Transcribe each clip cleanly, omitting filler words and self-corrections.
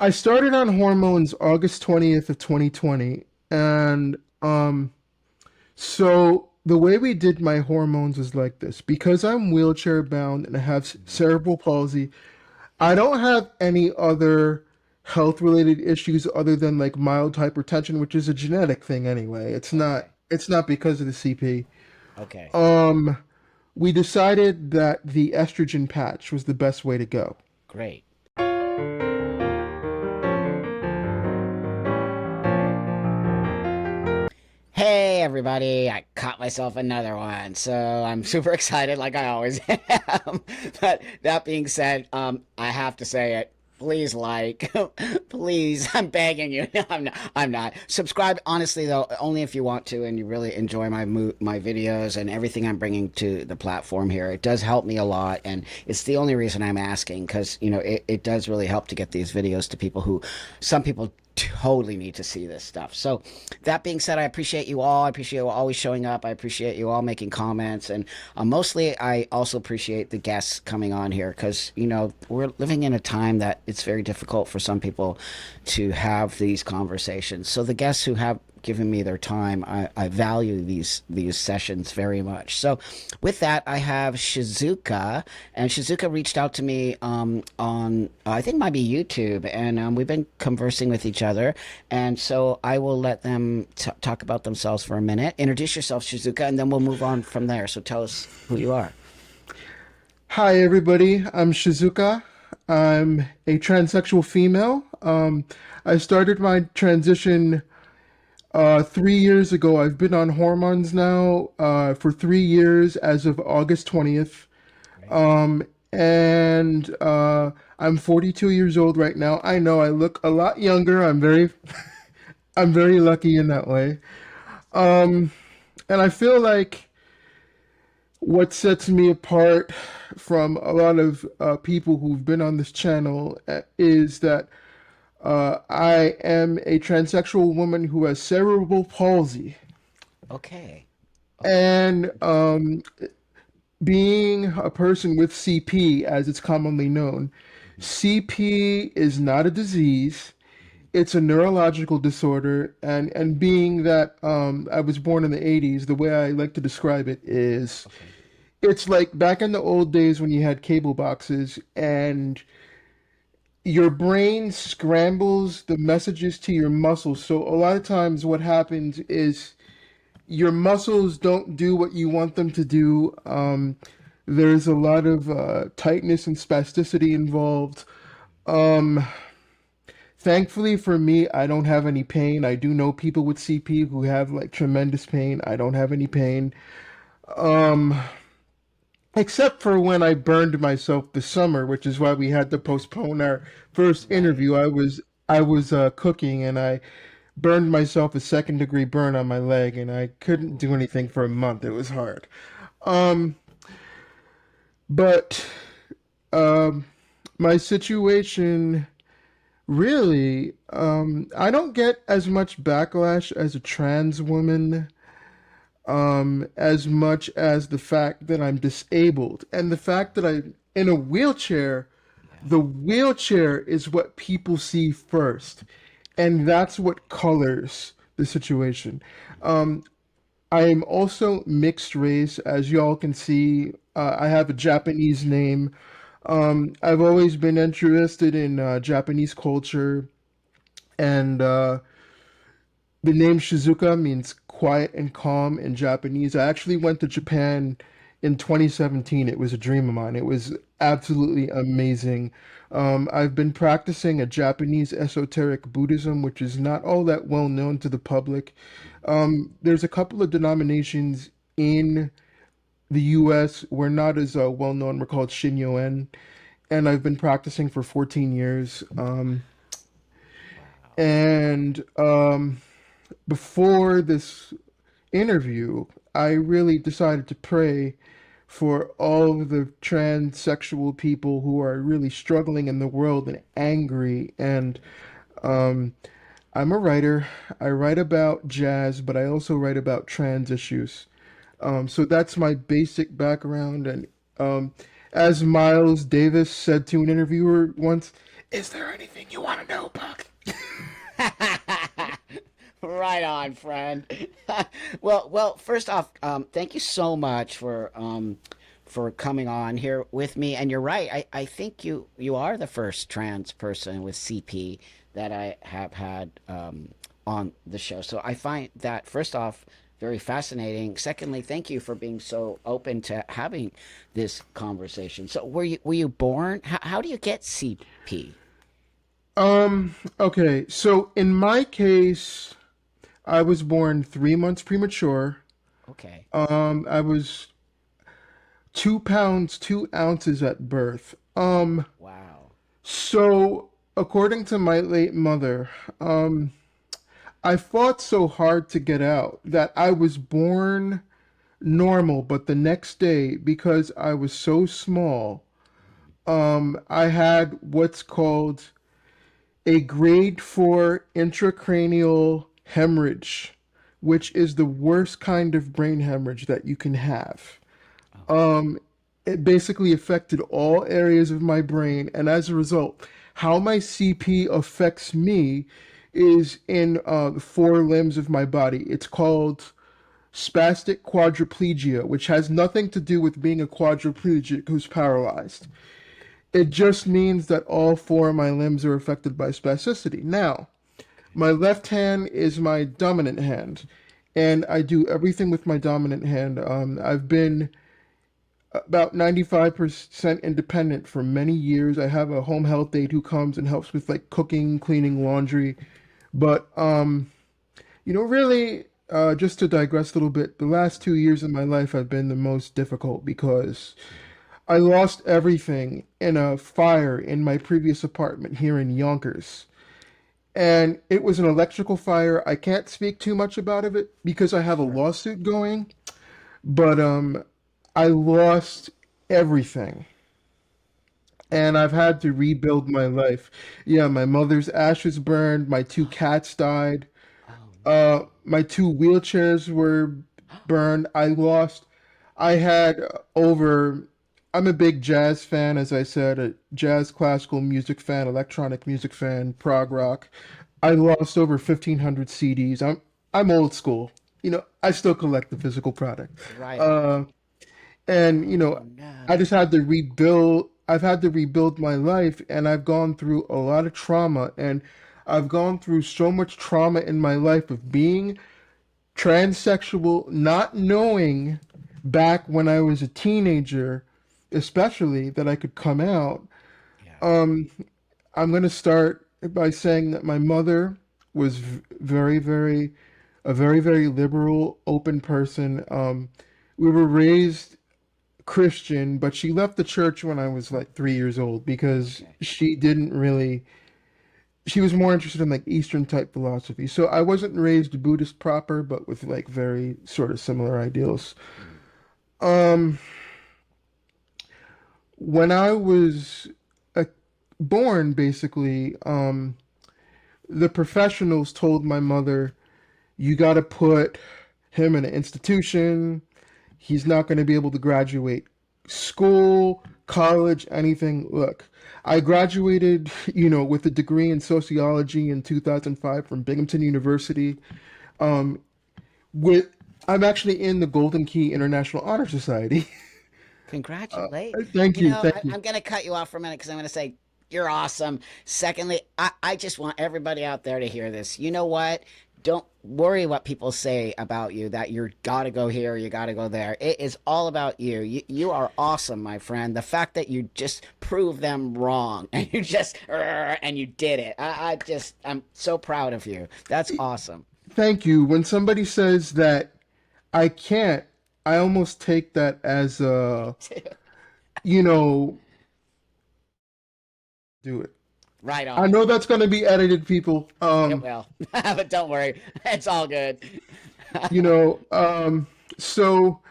I started on hormones August 20th of 2020, and so the way we did my hormones was like this. Because I'm wheelchair bound and I have cerebral palsy, I don't have any other health related issues other than like mild hypertension, which is a genetic thing anyway. Okay. It's not because of the CP. Okay. Um we decided that the estrogen patch was the best way to go. Great. Hey everybody, I caught myself another one, so I'm super excited like I always am. But that being said, I have to say it. Please like, please, I'm begging you. No, I'm not. Subscribe, honestly though, only if you want to and you really enjoy my videos and everything I'm bringing to the platform here. It does help me a lot, and it's the only reason I'm asking because, it does really help to get these videos to people who, some people totally need to see this stuff. So that being said, I appreciate you all. I appreciate you always showing up. I appreciate you all making comments, and mostly I also appreciate the guests coming on here because we're living in a time that it's very difficult for some people to have these conversations. So the guests who have given me their time, I value these sessions very much. So with that, I have Shizuka, and Shizuka reached out to me on I think it might be YouTube, and we've been conversing with each other. And so I will let them talk about themselves for a minute. Introduce yourself, Shizuka, and then we'll move on from there. So tell us who you are. Hi everybody, I'm Shizuka. I'm a transsexual female. I started my transition 3 years ago. I've been on hormones now for 3 years as of August 20th. Right. And I'm 42 years old right now. I know I look a lot younger. I'm very lucky in that way. Um, and I feel like what sets me apart from a lot of people who've been on this channel is that I am a transsexual woman who has cerebral palsy. Okay. Okay. And being a person with CP, as it's commonly known, Mhm. CP is not a disease. It's a neurological disorder. And being that I was born in the 80s, the way I like to describe it is Okay. it's like back in the old days when you had cable boxes and your brain scrambles the messages to your muscles. So a lot of times what happens is your muscles don't do what you want them to do. There's a lot of tightness and spasticity involved. Um, Thankfully for me, I don't have any pain. I do know people with CP who have like tremendous pain. I don't have any pain. Um, Except for when I burned myself this summer, which is why we had to postpone our first Right. interview. I was cooking and I burned myself a second degree burn on my leg, and I couldn't Ooh. do anything for a month. It was hard. Um, but um, my situation really, I don't get as much backlash as a trans woman, as much as the fact that I'm disabled and the fact that I'm in a wheelchair. Yeah. The wheelchair is what people see first, and that's what colors the situation. Um, I am also mixed race, as y'all can see. I have a Japanese name. I've always been interested in Japanese culture, and the name Shizuka means quiet and calm in Japanese. I actually went to Japan in 2017. It was a dream of mine. It was absolutely amazing. I've been practicing a Japanese esoteric Buddhism, which is not all that well known to the public. There's a couple of denominations in the US. We're not as well known. We're called Shinyoen, and I've been practicing for 14 years. Wow. And Before this interview, I really decided to pray for all of the transsexual people who are really struggling in the world and angry. And um, I'm a writer. I write about jazz, but I also write about trans issues. So that's my basic background. And um, as Miles Davis said to an interviewer once, "Is there anything you want to know Right on, friend. Well, first off, thank you so much for coming on here with me. And you're right. I think you are the first trans person with CP that I have had on the show. So I find that first off very fascinating. Secondly, thank you for being so open to having this conversation. So were you born? How do you get CP? Okay, so in my case, I was born 3 months premature. Okay. I was 2 pounds 2 ounces at birth. Wow. So according to my late mother, I fought so hard to get out that I was born normal, but the next day, because I was so small, I had what's called a grade 4 intracranial hemorrhage, which is the worst kind of brain hemorrhage that you can have. Oh, Um, it basically affected all areas of my brain, and as a result, how my CP affects me is in the four limbs of my body. It's called spastic quadriplegia, which has nothing to do with being a quadriplegic who's paralyzed. It just means that all four of my limbs are affected by spasticity. Now, my left hand is my dominant hand, and I do everything with my dominant hand. I've been about 95% independent for many years. I have a home health aide who comes and helps with like cooking, cleaning, laundry. But really, just to digress a little bit, the last 2 years of my life have been the most difficult because I lost everything in a fire in my previous apartment here in Yonkers. And it was an electrical fire. I can't speak too much about it because I have a sure. lawsuit going, but I lost everything. And Okay. I've had to rebuild my life. Yeah, my mother's ashes burned, my two cats died. Oh no. My two wheelchairs were burned. I had over, I'm a big jazz fan, as I said, a jazz classical music fan, electronic music fan, prog rock. I lost over 1,500 CDs. I'm old school. I still collect the physical product. Right on. Uh, and, Oh I no. just had to rebuild, I've had to rebuild my life, and I've gone through a lot of trauma, and I've gone through so much trauma in my life of being transsexual, not knowing back when I was a teenager, especially that I could come out. Yeah. Um, I'm going to start by saying that my mother was a very, very liberal, open person. We were raised Christian, but she left the church when I was like 3 years old because Okay. she was more interested in like Eastern type philosophy. So I wasn't raised Buddhist proper, but with like very sort of similar ideals. Mm. Um, when I was uh, born, basically, the professionals told my mother, you got to put him in an institution. He's not going to be able to graduate school, college, anything. Look, I graduated, with a degree in sociology in 2005 from Binghamton University. Um, with I'm actually in the Golden Key International Honor Society. Uh, Congratulate. thank you, I, thank you. I'm going to cut you off for a minute because I'm going to say you're awesome. Secondly, I just want everybody out there to hear this. You know what? Don't worry what people say about you that you got to go here, you got to go there. It is all about you. You are awesome, my friend. The fact that you just proved them wrong and and you did it. I'm so proud of you. That's awesome. Thank you. When somebody says that I can't, I almost take that as you know, do it. Right I on. know that's going to be edited, people. It will. But don't worry. It's all good. You know, so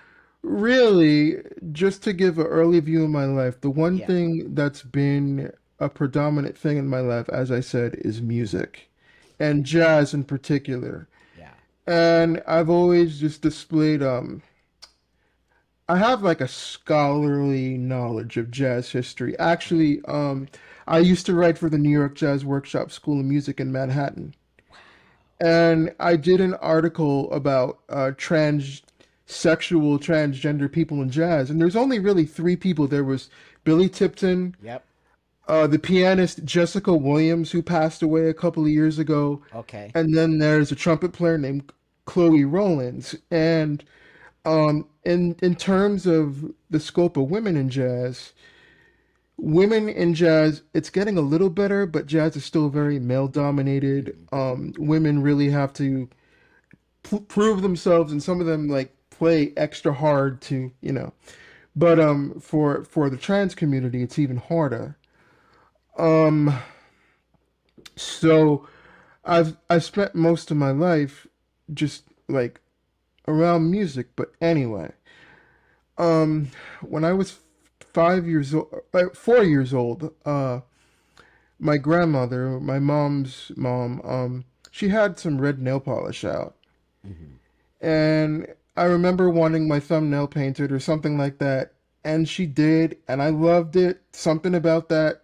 really, just to give an early view of my life, the one Yeah. thing that's been a predominant thing in my life, as I said, is music and jazz in particular. Yeah. And I've always just displayed, I have like a scholarly knowledge of jazz history. Great. Actually, I used to write for the New York Jazz Workshop School of Music in Manhattan. and I did an article about transgender people in jazz, and there's only really three people. There was Billy Tipton, Yep. the pianist Jessica Williams, who passed away a couple of years ago, Okay. and then there's a trumpet player named Chloe Rollins. And in terms of the scope of women in jazz, it's getting a little better, but jazz is still very male dominated. Hmm. Women really have to prove themselves, and some of them like play extra hard to, you know. But for the trans community, it's even harder. Um, so I've spent most of my life just like around music. But anyway, um, when I was 5 years old, 4 years old, my grandmother, my mom's mom, she had some red nail polish out, Hmm. and I remember wanting my thumbnail painted or something like that, and she did, and I loved it. Something about that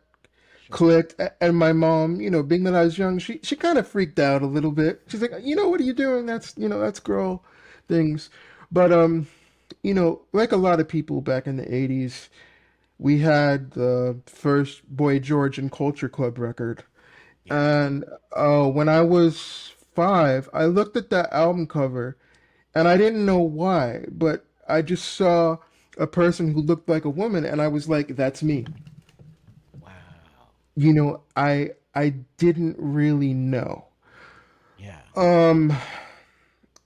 Sure. clicked. And my mom, being that I was young, she kind of freaked out a little bit. She's like, what are you doing? That's girl things. But like a lot of people back in the 80s, we had the first Boy George and Culture Club record. Yeah. And when I was 5, I looked at that album cover and I didn't know why, but I just saw a person who looked like a woman and I was like, that's me. Wow. I didn't really know. Yeah. Um,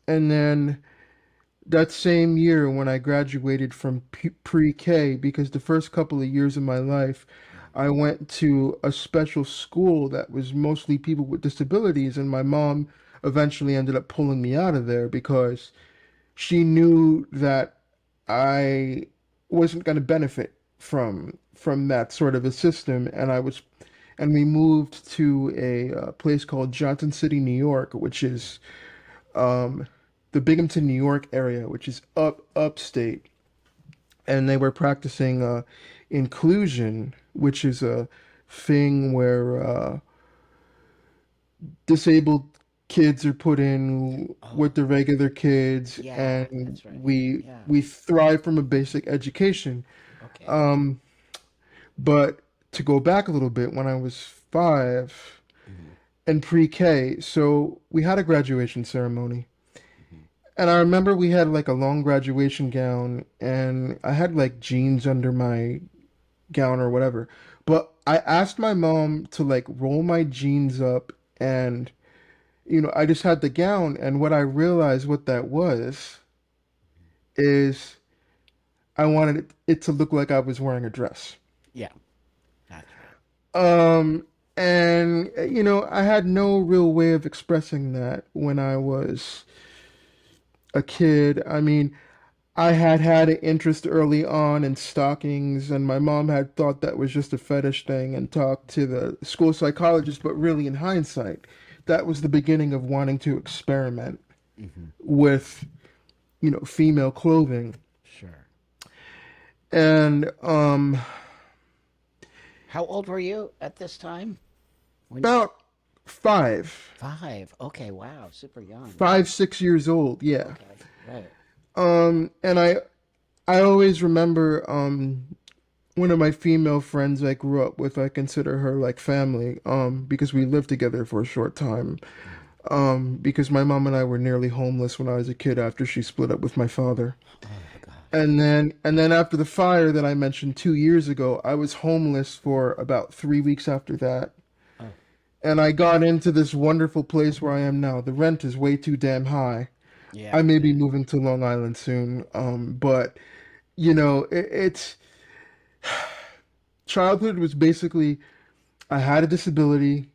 and then that same year when I graduated from pre-K, because the first couple of years of my life, I went to a special school that was mostly people with disabilities, and my mom eventually ended up pulling me out of there because she knew that I wasn't going to benefit from that sort of a system, and we moved to a place called Johnson City, New York, which is um, the Binghamton, New York area, which is upstate, and they were practicing inclusion, which is a thing where disabled kids are put in with Oh, the regular kids, yeah. and That's right. we Yeah. we thrive from a basic education. Okay. Um, but to go back a little bit, when I was 5 Hmm. in pre-K, so we had a graduation ceremony. Hmm. And I remember we had like a long graduation gown, and I had like jeans under my gown or whatever. But I asked my mom to like roll my jeans up, and I just had the gown. And what I realized what that was is I wanted it to look like I was wearing a dress. Yeah. That's right. Um, and I had no real way of expressing that when I was a kid. I mean, I had had an interest early on in stockings, and my mom had thought that was just a fetish thing and talked to the school psychologist, but really, in hindsight, that was the beginning of wanting to experiment Hmm. with, female clothing. Sure. And How old were you at this time? When about five, 5. Okay. Wow. Super young. 6 years old, yeah. Okay. Right. And I always remember one of my female friends I grew up with, I consider her like family, because we lived together for a short time. Because my mom and I were nearly homeless when I was a kid after she split up with my father. Oh gosh. And then after the fire that I mentioned 2 years ago, I was homeless for about 3 weeks after that. Oh. And I got into this wonderful place where I am now. The rent is way too damn high. I Yeah. may be moving to Long Island soon, but it's childhood was basically I had a disability.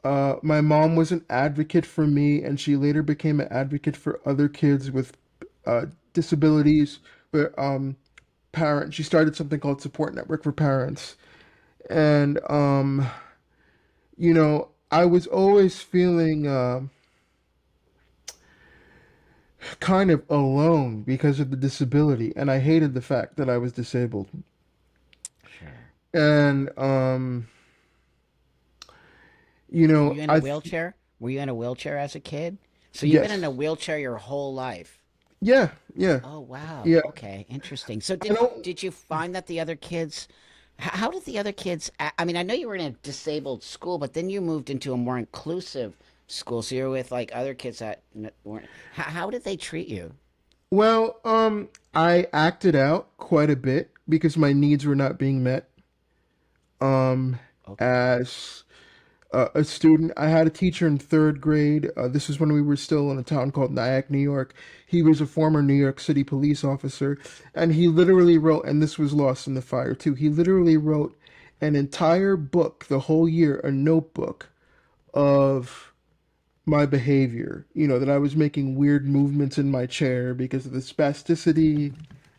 My mom was an advocate for me, and she later became an advocate for other kids with disabilities. But she started something called Support Network for Parents, and I was always feeling kind of alone because of the disability, and I hated the fact that I was disabled. Sure. And Were you in a I wheelchair? Were you in a wheelchair as a kid? So you've been in a Yes. wheelchair your whole life. Yeah, yeah, Oh wow. yeah. Okay, interesting. So I don't. did you find that the other kids how did the other kids I mean, I know you were in a disabled school, but then you moved into a more inclusive school. So you're with like other kids that weren't how did they treat you? Well, I acted out quite a bit because my needs were not being met. Um, Okay. as a student, I had a teacher in third grade. This was when we were still in a town called Nyack, New York. He was a former New York City police officer, and he literally wrote, and this was lost in the fire too. He literally wrote an entire book, the whole year, a notebook of my behavior. You know, that I was making weird movements in my chair because of the spasticity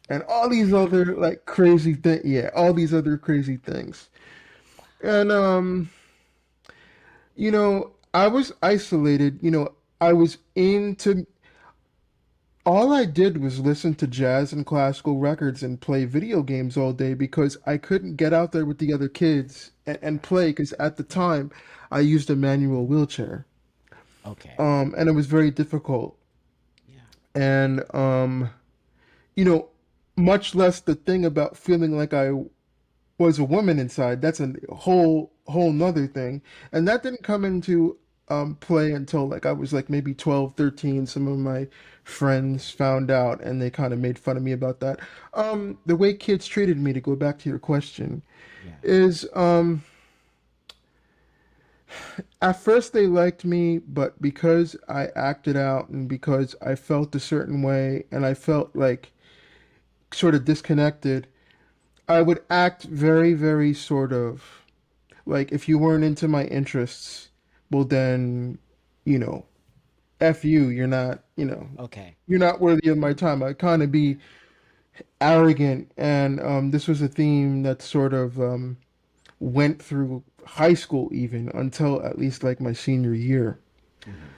and all these other like crazy things. Yeah, all these other crazy things. And I was isolated. I was into all I did was listen to jazz and classical records and play video games all day because I couldn't get out there with the other kids and play because at the time I used a manual wheelchair. Okay. And it was very difficult. Yeah. And you know, much less the thing about feeling like I was a woman inside. That's a whole nother thing. And that didn't come into play until like I was like maybe 12, 13. Some of my friends found out and they kind of made fun of me about that. The way kids treated me, to go back to your question, Yeah. is at first they liked me, but because I acted out and because I felt a certain way and I felt like sort of disconnected, I would act very, very sort of like if you weren't into my interests, well then, you know, F you, Okay. you're not worthy of my time. I'd kind of be arrogant and this was a theme that sort of went through high school even until at least like my senior year. Hmm.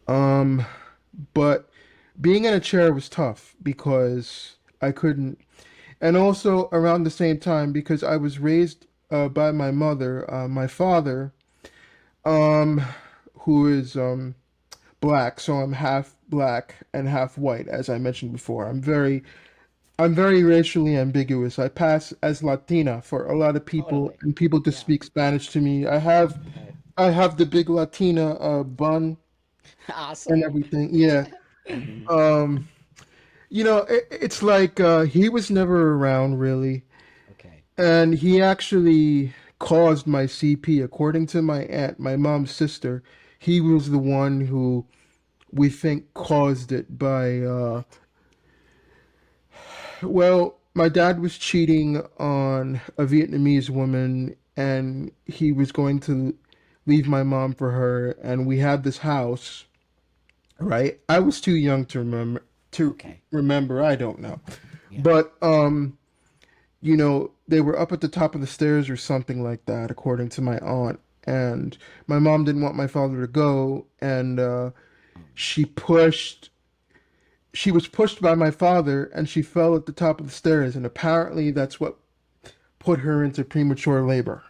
Um but being in a chair was tough because I couldn't, and also around the same time because I was raised by my mother, my father, um, who is black, so I'm half black and half white, as I mentioned before. I'm very racially ambiguous. I pass as Latina for a lot of people Totally. and people to Yeah. speak Spanish to me. Right. I have the big Latina bun and Awesome. everything. Yeah. Um, it's like he was never around really. Okay. And he actually caused my CP. According to my aunt, my mom's sister, he was the one who we think caused it by, well, my dad was cheating on a Vietnamese woman and he was going to leave my mom for her. And we had this house, right? I was too young to Okay. remember. I don't know. Yeah. But, they were up at the top of the stairs or something like that, according to my aunt. And my mom didn't want my father to go, and she pushed. She was pushed by my father, and she fell at the top of the stairs. And apparently, that's what put her into premature labor.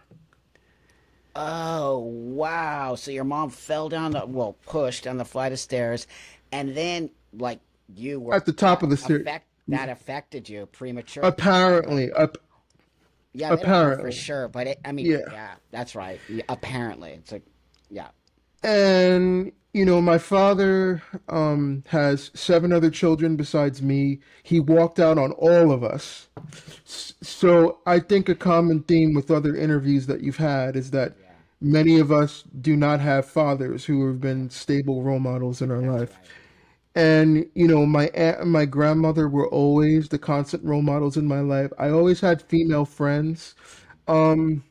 Oh, wow. So your mom fell down well, pushed down the flight of stairs, and then like you were At the top of the stairs, that affected you premature. Like, apparently, yeah, they don't know for apparently, sure, but I mean, yeah. yeah, that's right. Yeah, apparently, it's like, yeah. And my father has seven other children besides me. He walked out on all of us. So I think a common theme with other interviews that you've had is that Yeah, many of us do not have fathers who have been stable role models in our that's life. right. And my aunt and my grandmother were always the constant role models in my life. I always had female friends. Um,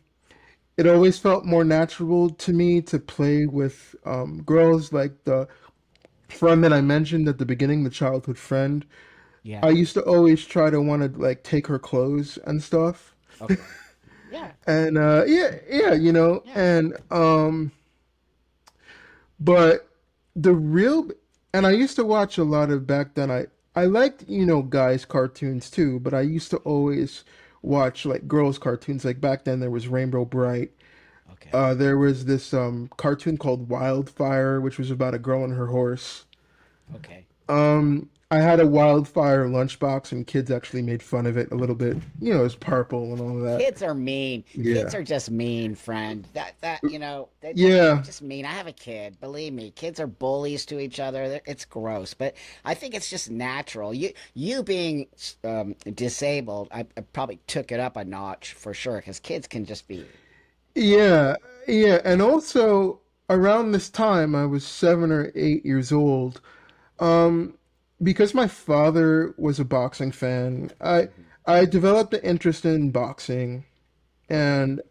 it always felt more natural to me to play with girls, like the friend that I mentioned at the beginning, the childhood friend. I Yeah. used to always try to want to like take her clothes and stuff. Okay. Yeah. And yeah, Yeah. and but the real and I used to watch a lot of back then. I liked guys cartoons too, but I used to always watch like girls cartoons. Like back then there was Rainbow Bright. Okay. There was this cartoon called Wildfire, which was about a girl and her horse. Okay. I had a Wildfire lunchbox, and kids actually made fun of it a little bit. You know, it's purple and all of that. Kids are mean. Kids Yeah. are just mean, friend. They're Yeah. just mean. I have a kid. Believe me, kids are bullies to each other. It's gross, but I think it's just natural. You being disabled, I probably took it up a notch for sure because kids can just be. Yeah. Yeah. And also, around this time, I was 7 or 8 years old. Um, because my father was a boxing fan, Mhm. I developed an interest in boxing, Okay. and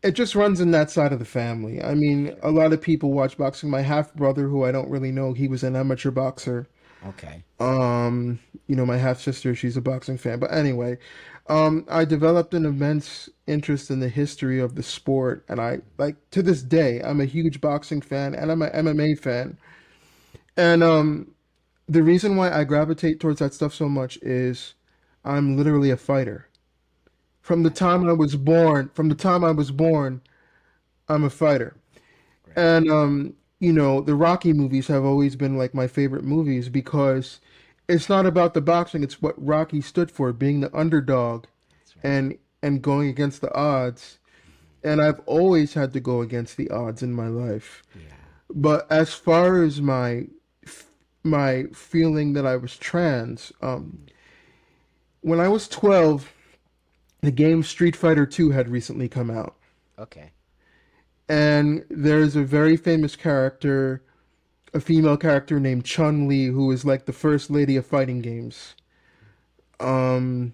it just runs in that side of the family. I mean, a Sure. lot of people watch boxing. My half brother, who I don't really know, he was an amateur boxer. Okay. Um, my half sister, she's a boxing fan. But anyway, I developed an immense interest in the history of the sport, and I like to this day, I'm a huge boxing fan and I'm an MMA fan. And the reason why I gravitate towards that stuff so much is I'm literally a fighter. That's awesome. From the time I was born, I'm a fighter. Great. And the Rocky movies have always been like my favorite movies because it's not about the boxing, it's what Rocky stood for, being the underdog That's right. and going against the odds. Hmm. And I've always had to go against the odds in my life. Yeah. But as far as my feeling that I was trans, Hmm. when I was 12, the game Street Fighter 2 had recently come out. Okay. And there's a very famous character, a female character named Chun-Li, who is like the first lady of fighting games. Um,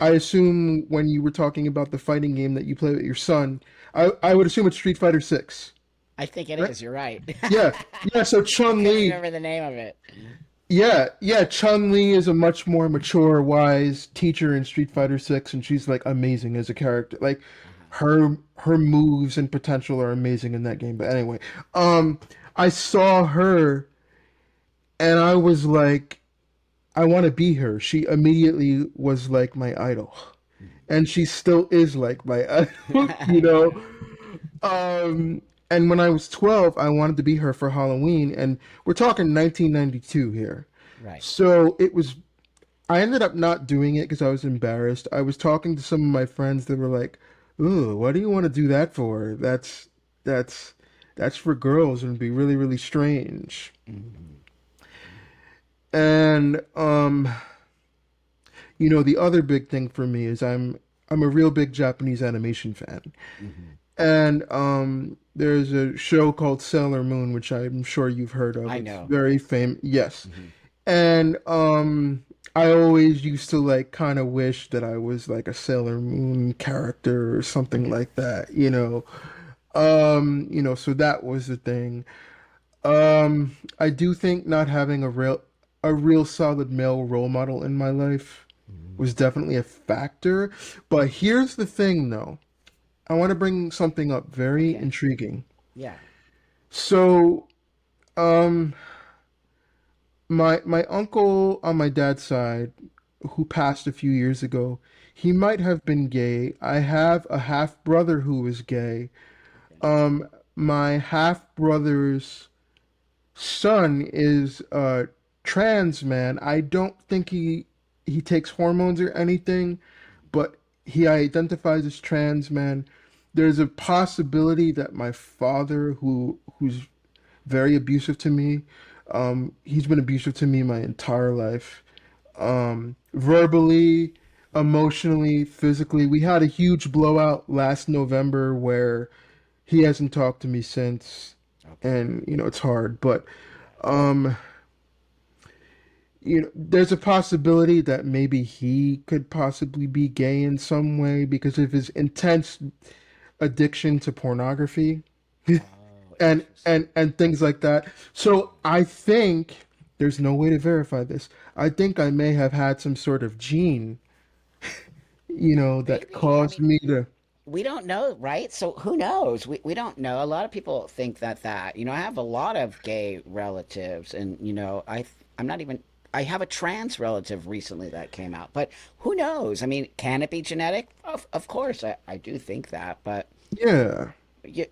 I assume when you were talking about the fighting game that you play with your son, I would assume it's Street Fighter 6, I think it right? is. You're right. Yeah, yeah. So I couldn't Chun-Li, remember the name of it. yeah. Chun-Li is a much more mature, wise teacher in Street Fighter 6, and she's like amazing as a character. Like Uh-huh. her moves and potential are amazing in that game. But anyway, um, I saw her and I was like, I want to be her. She immediately was like my idol, and she still is like my idol, you know. Yeah. And when I was 12, I wanted to be her for Halloween, and we're talking 1992 here. Right. So it was. I ended up not doing it because I was embarrassed. I was talking to some of my friends that were like, "Ooh, what do you want to do that for? That's that's for girls and it'd be really really strange." Hmm. And the other big thing for me is I'm a real big Japanese animation fan. Hmm. And there's a show called Sailor Moon, which I'm sure you've heard of. I It's know. very Yes. famous. Yes. Hmm. And I always used to like kind of wish that I was like a Sailor Moon character or something like that, you know. So that was the thing. I do think not having a real solid male role model in my life Hmm. was definitely a factor. But here's the thing though. I want to bring something up very Okay. intriguing. Yeah. So, um, my uncle on my dad's side, who passed a few years ago, he might have been gay. I have a half brother who is gay. Okay. Um, my half brother's son is a trans man. I don't think he takes hormones or anything, but he identifies as trans man. There's a possibility that my father, who's very abusive to me, he's been abusive to me my entire life, verbally, emotionally, physically. We had a huge blowout last November where he hasn't talked to me since, Okay. and it's hard, but Right. um, there's a possibility that maybe he could possibly be gay in some way because of his intense addiction to pornography Oh, and things like that. So I think there's no way to verify this. I think I may have had some sort of gene, that maybe. I caused mean, me to. we don't know, right? So who knows? We don't know. A lot of people think that I have a lot of gay relatives, and I'm not even. I have a trans relative recently that came out, but who knows? I mean, can it be genetic? Of course, I do think that, but Yeah.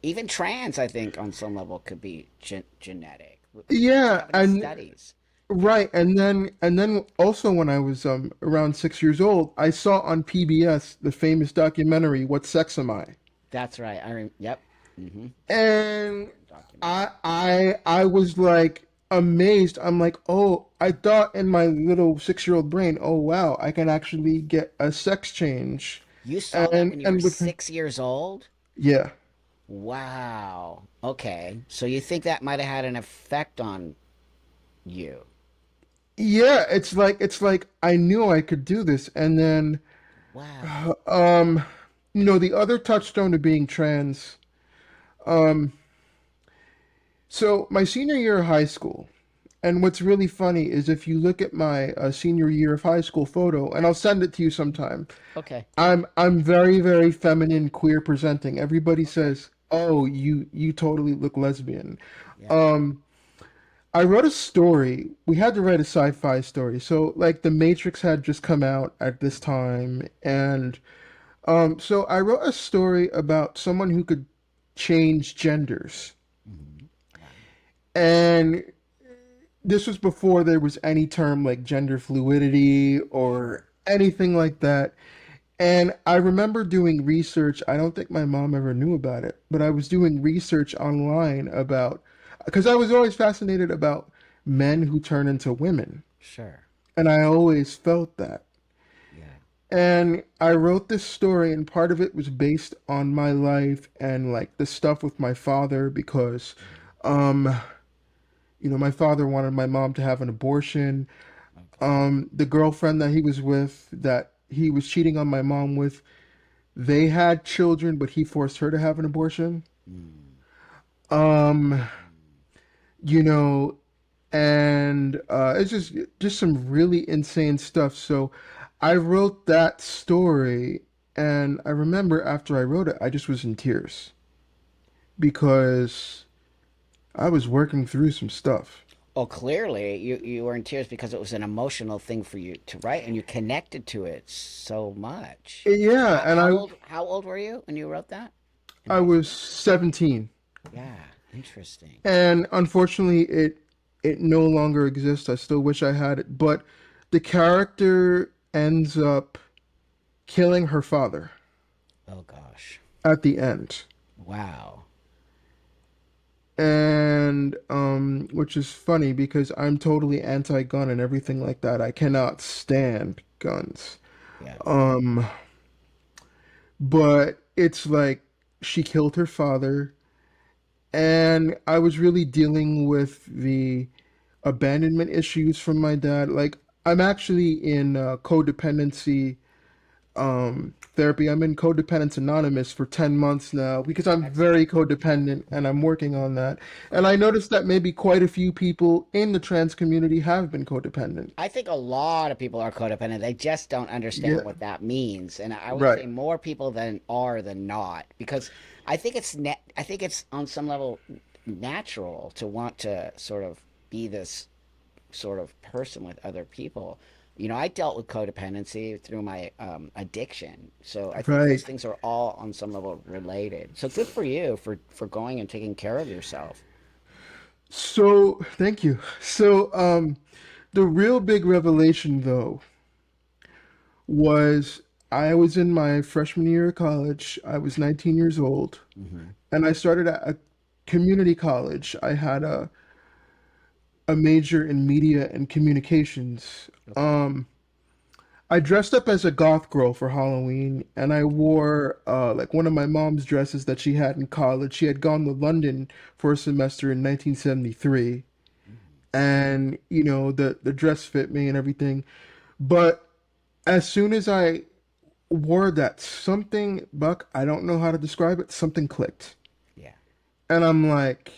Even trans, I think, on some level, could be genetic. We don't Yeah, have any and studies. Yeah, right, and then also when I was around 6 years old, I saw on PBS the famous documentary "What Sex Am I?" that's right. Yep. Mm-hmm. And Important I documentary. I I was like amazed. I'm like, oh, I thought in my little 6-year-old brain, oh wow, I can actually get a sex change, You saw that and when you were and with 6 years old? yeah. Wow. Okay. So you think that might have had an effect on you? Yeah, it's like I knew I could do this, and then Wow. um, the other touchstone to being trans. Um, so my senior year of high school, and what's really funny is if you look at my senior year of high school photo, and I'll send it to you sometime. Okay. I'm very, very feminine, queer presenting. Everybody Okay. says, "Oh, you totally look lesbian." Yeah. Um, I wrote a story. We had to write a sci-fi story. So like The Matrix had just come out at this time, and so I wrote a story about someone who could change genders. Mm-hmm. Wow. And this was before there was any term like gender fluidity Sure. or anything like that. And I remember doing research. I don't think my mom ever knew about it, but I was doing research online about, because I was always fascinated about men who turn into women. Sure. And I always felt that. Yeah. And I wrote this story, and part of it was based on my life and like the stuff with my father because, um, my father wanted my mom to have an abortion. Okay. The girlfriend that he was with, that he was cheating on my mom with, they had children, but he forced her to have an abortion. Mm. Um, Mm. you know, and it's just some really insane stuff. So I wrote that story, and I remember after I wrote it, I just was in tears because I was working through some stuff. Oh, clearly you were in tears because it was an emotional thing for you to write, and you connected to it so much. Yeah, How, and how I old how old were you when you wrote that? In I high was school? 17, Yeah, interesting. and unfortunately it no longer exists. I still wish I had it, but the character ends up killing her father Oh gosh. at the end. Wow. And which is funny because I'm totally anti-gun and everything like that. I cannot stand guns. Yeah. Um but it's like she killed her father, and I was really dealing with the abandonment issues from my dad. Like I'm actually in codependency therapy. I'm in Codependence Anonymous for 10 months now because I'm Excellent. very codependent and I'm working on that. And I Okay. noticed that maybe quite a few people in the trans community have been codependent. I think a lot of people are codependent. They just don't understand Yeah, what that means. And I would right. say more people than not, because I think it's on some level natural to want to sort of be this sort of person with other people. I dealt with codependency through my addiction, so I think those Right. things are all on some level related. So good for you for going and taking care of yourself. So, thank you. So, the real big revelation though was I was in my freshman year of college. I was 19 years old, Hmm. and I started at a community college. I had a major in media and communications. Okay. I dressed up as a goth girl for Halloween, and I wore like one of my mom's dresses that she had in college. She had gone to London for a semester in 1973, and the dress fit me and everything. But as soon as I wore that, something, Buck, I don't know how to describe it, something clicked. Yeah. And I'm like,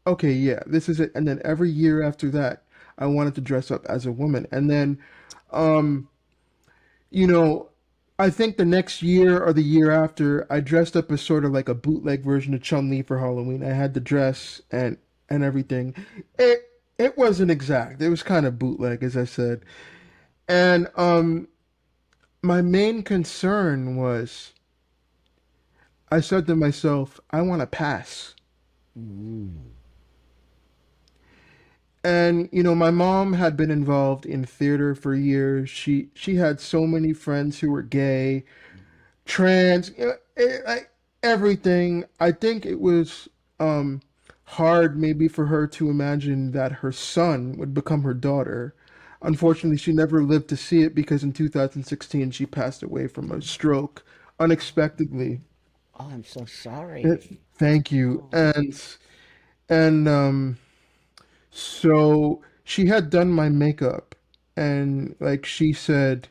okay, yeah, this is it. And then every year after that, I wanted to dress up as a woman. And then, um, you know, I think the next year or the year after, I dressed up as sort of like a bootleg version of Chun-Li for Halloween. I had the dress and everything. It wasn't exact. It was kind of bootleg, as I said. And my main concern was I said to myself, I want to pass. Mm. And my mom had been involved in theater for years. She had so many friends who were gay, trans, like everything. I think it was hard maybe for her to imagine that her son would become her daughter. Unfortunately, she never lived to see it because in 2016 she passed away from a stroke unexpectedly. Oh, I'm so Eh, sorry. Thank you. Oh, And so she had done my makeup, and like she said,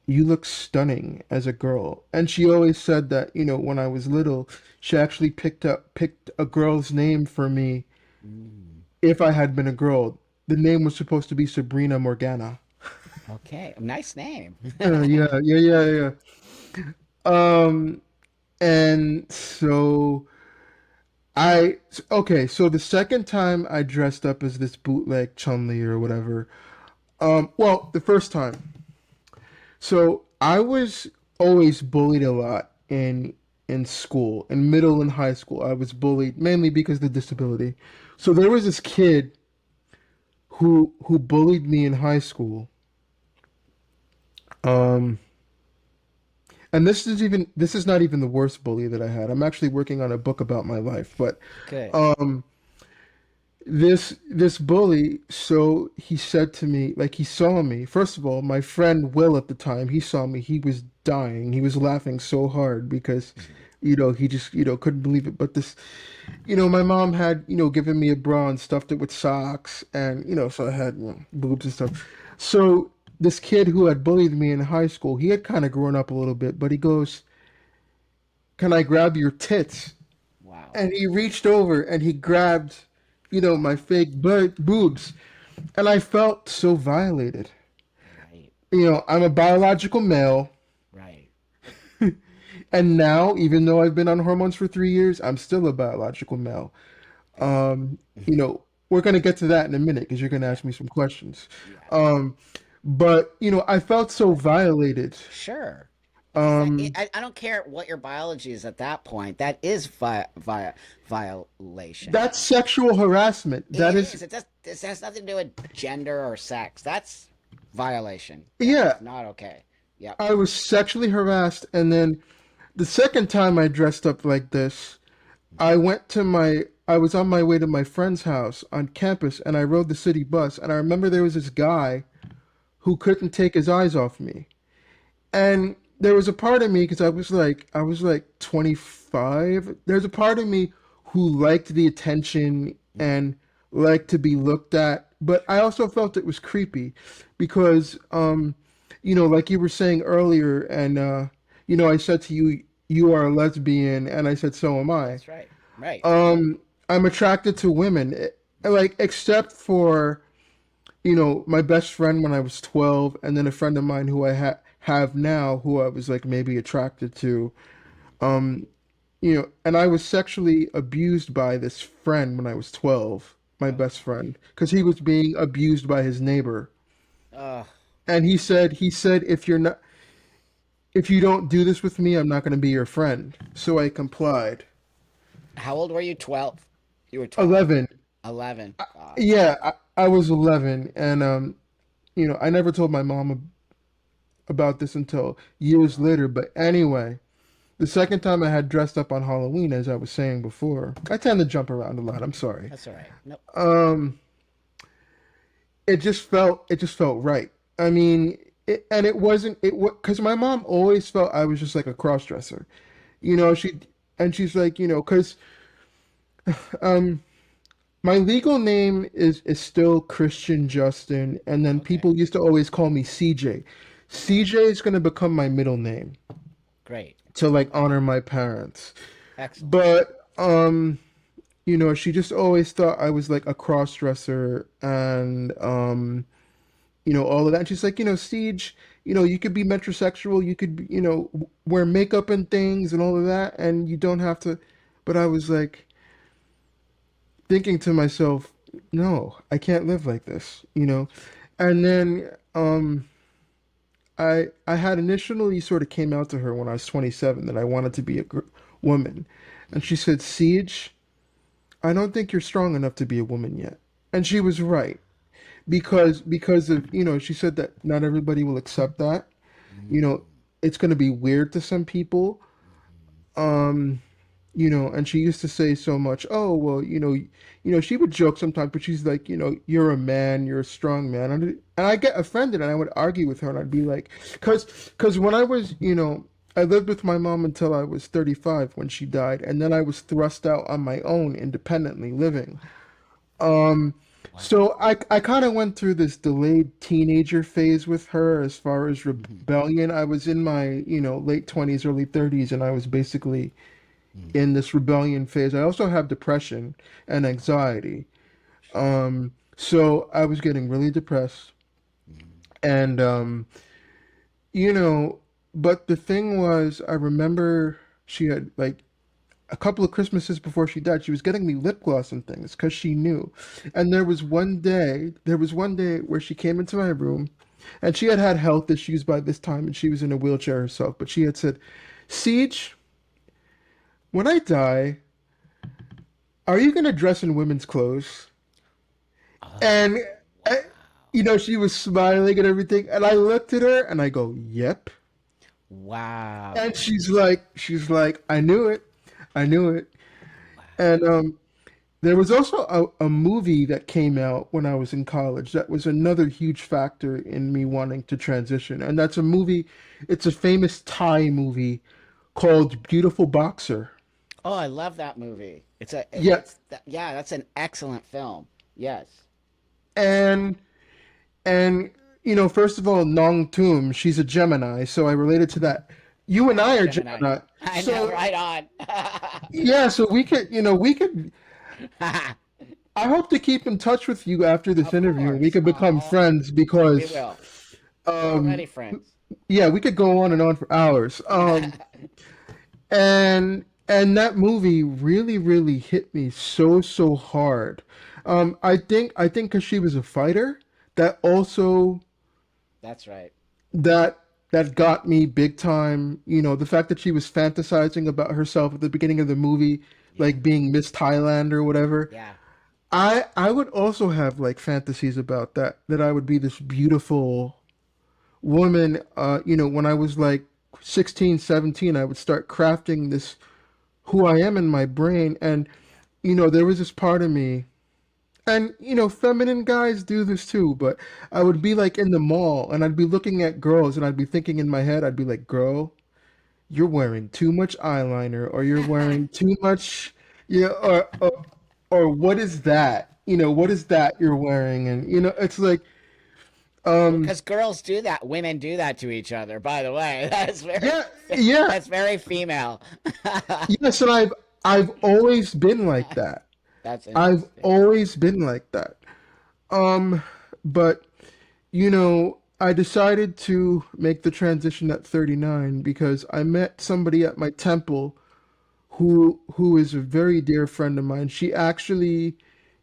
you look stunning as a girl. And she always said that, when I was little, she actually picked a girl's name for me mm. if I had been a girl. The name was supposed to be Sabrina Morgana. Okay. Nice name. Yeah, yeah, yeah, yeah. Um, and so okay, so the second time I dressed up as this bootleg Chun-Li or whatever, well, the first time. So I was always bullied a lot in school, in middle and high school. I was bullied mainly because of the disability. So there was this kid who bullied me in high school. Um, and this is not even the worst bully that I had. I'm actually working on a book about my life, but Good. um this bully, so he said to me, like he saw me. First of all, my friend Will at the time, he saw me. He was dying. He was laughing so hard because, Mhm. he just, couldn't believe it. But this, my mom had, given me a bra and stuffed it with socks and, so I had, boobs and stuff. So this kid who had bullied me in high school, he had kind of grown up a little bit, but he goes, "Can I grab your tits?" Wow. And he reached over and he grabbed, my fake boobs. And I felt so violated. Right. I'm a biological male. Right. And now, even though I've been on hormones for 3 years, I'm still a biological male. Right. We're going to get to that in a minute because you're going to Yeah. ask me some questions. Yeah. But, I felt so violated. Sure. Because Um, I don't care what your biology is at that point. That is violation. that's sexual harassment. That It is, is. This has nothing to do with gender or sex. That's violation. That yeah, is not okay. Yep. I was sexually harassed. And then the second time I dressed up like this, I was on my way to my friend's house on campus and I rode the city bus and I remember there was this guy who couldn't take his eyes off me. And there was a part of me because I was like 25. There's a part of me who liked the attention Mm. and liked to be looked at, but I also felt it was creepy because like you were saying earlier and I said to you you are a lesbian and I said so am I. That's right. Right. I'm attracted to women, like except for my best friend when I was 12, and then a friend of mine who I have now, who I was like maybe attracted to. Um, and I was sexually abused by this friend when I was 12, my Oh best gosh. friend, because he was being abused by his neighbor. Uh, And he said, if you don't do this with me, I'm not going to be your friend. So I complied. how old were you? 12. You were 12. 11. 11. Gosh. Yeah, I was 11, and I never told my mom about this until years Wow. later. But anyway, the second time I had dressed up on Halloween, as I was saying before, I tend to jump around a lot. I'm sorry. That's all right. Nope. Um, it just felt right. I mean, and it wasn't it because my mom always felt I was just like a cross dresser. She's like, because um my legal name is still Christian Justin, and then Okay. people used to always call me CJ. CJ is going to become my middle name Great. to like honor my parents. Excellent. But she just always thought I was like a cross dresser and all of that. And she's like, Siege, you could be metrosexual, you could wear makeup and things and all of that, and you don't have to. But I was like thinking to myself, no, I can't live like this. And then I had initially sort of came out to her when I was 27 that I wanted to be a woman, and she said, "Siege, I don't think you're strong enough to be a woman yet." And she was right because of, she said that not everybody will accept that. You know, it's going to be weird to some people. Um, and she used to say so much, "Oh, well, she would joke sometimes, but she's like, you're a man, you're a strong man." And I get offended and I would argue with her and I'd be like, cuz when I was, I lived with my mom until I was 35 when she died, and then I was thrust out on my own independently living. Um, Wow. so I kind of went through this delayed teenager phase with her as far as Mm-hmm. rebellion. I was in my, late 20s, early 30s, and I was basically in this rebellion phase. I also have depression and anxiety. So I was getting really depressed. And, you know, but the thing was, I remember she had like a couple of Christmases before she died, she was getting me lip gloss and things because she knew. And there was one day where she came into my room and she had had health issues by this time and she was in a wheelchair herself, but she had said, "Siege, when I die, are you going to dress in women's clothes?" Oh, And, uh, wow. she was smiling and everything. And I looked at her and I go, "Yep." Wow. And she's like, "I knew it. I knew it." Wow. And there was also a movie that came out when I was in college that was another huge factor in me wanting to transition. And that's a movie, it's a famous Thai movie called Beautiful Boxer. Oh, I love that movie. Yeah, Yeah, that's an excellent film. Yes. and and first of all, Nong Toom, she's a Gemini, so I related to that. You and I'm a I are Gemini. Gemini. I know, So right on. yeah, so we could I hope to keep in touch with you after this Of interview. We course. could become friends We because will. We're um already friends. yeah, we could go on and on for hours. And that movie really, really hit me so hard. I think because she was a fighter, that also That's right. that that got me big time. The fact that she was fantasizing about herself at the beginning of the movie, Yeah. like being Miss Thailand or whatever. Yeah. I would also have like fantasies about that I would be this beautiful woman. When I was like 16, 17, I would start crafting this who I am in my brain. And, there was this part of me, and, feminine guys do this too, but I would be like in the mall and I'd be looking at girls and I'd be thinking in my head, I'd be like, "Girl, you're wearing too much eyeliner, or you're wearing too much, or what is that? What is that you're wearing?" And, it's like, Well, um, because girls do that, women do that to each other. By the way, that's very, yeah, yeah, that's very female. yes, and I've always been like that. That's I've interesting. always been like that. Um, but I decided to make the transition at 39 because I met somebody at my temple who is a very dear friend of mine. She actually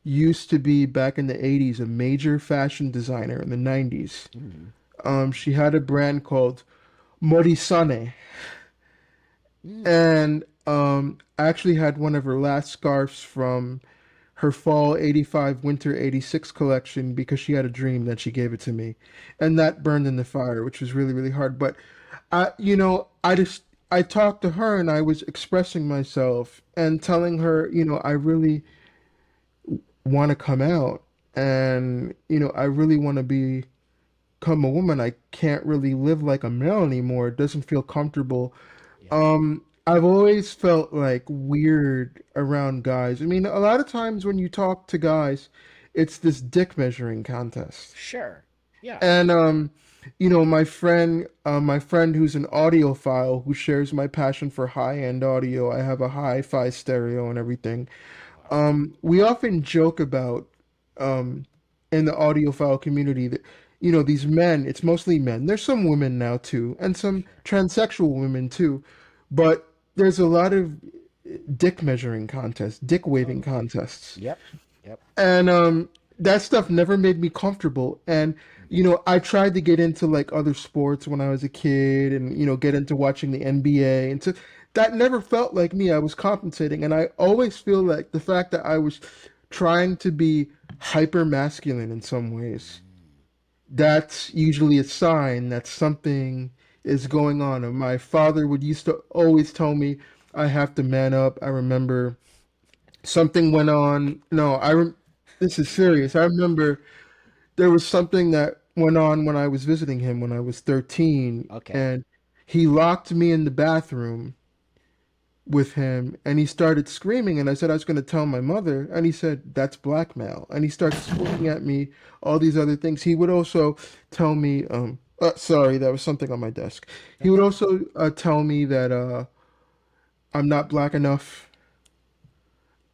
used to be back in the 80s a major fashion designer in the 90s. Mm. She had a brand called Morisane, Mm. and I actually had one of her last scarves from her fall 85 winter 86 collection because she had a dream that she gave it to me, and that burned in the fire, which was really really hard. But I talked to her and I was expressing myself and telling her, I really want to come out, and I really want to become a woman. I can't really live like a male anymore. It doesn't feel comfortable. Yeah. I've always felt like weird around guys. I mean, a lot of times when you talk to guys, it's this dick measuring contest. Sure. Yeah. And my friend who's an audiophile who shares my passion for high-end audio. I have a hi-fi stereo and everything. Wow. We often joke about um, in the audiophile community that these men. It's mostly men. There's some women now too, and some Sure. transsexual women too, but there's a lot of dick measuring contests, dick waving Oh. contests, Yep. Yep. and that stuff never made me comfortable. And, I tried to get into like other sports when I was a kid and, get into watching the NBA. And so that never felt like me. I was compensating. And I always feel like the fact that I was trying to be hyper masculine in some ways, that's usually a sign that something is going on. And my father would used to always tell me I have to man up. I remember something went on. No, this is serious. I remember there was something that went on when I was visiting him when I was 13, Okay. and he locked me in the bathroom with him and he started screaming, and I said I was going to tell my mother, and he said that's blackmail, and he started screaming at me all these other things. He would also tell me sorry, that was something on my desk. He would That's also tell me that I'm not black enough,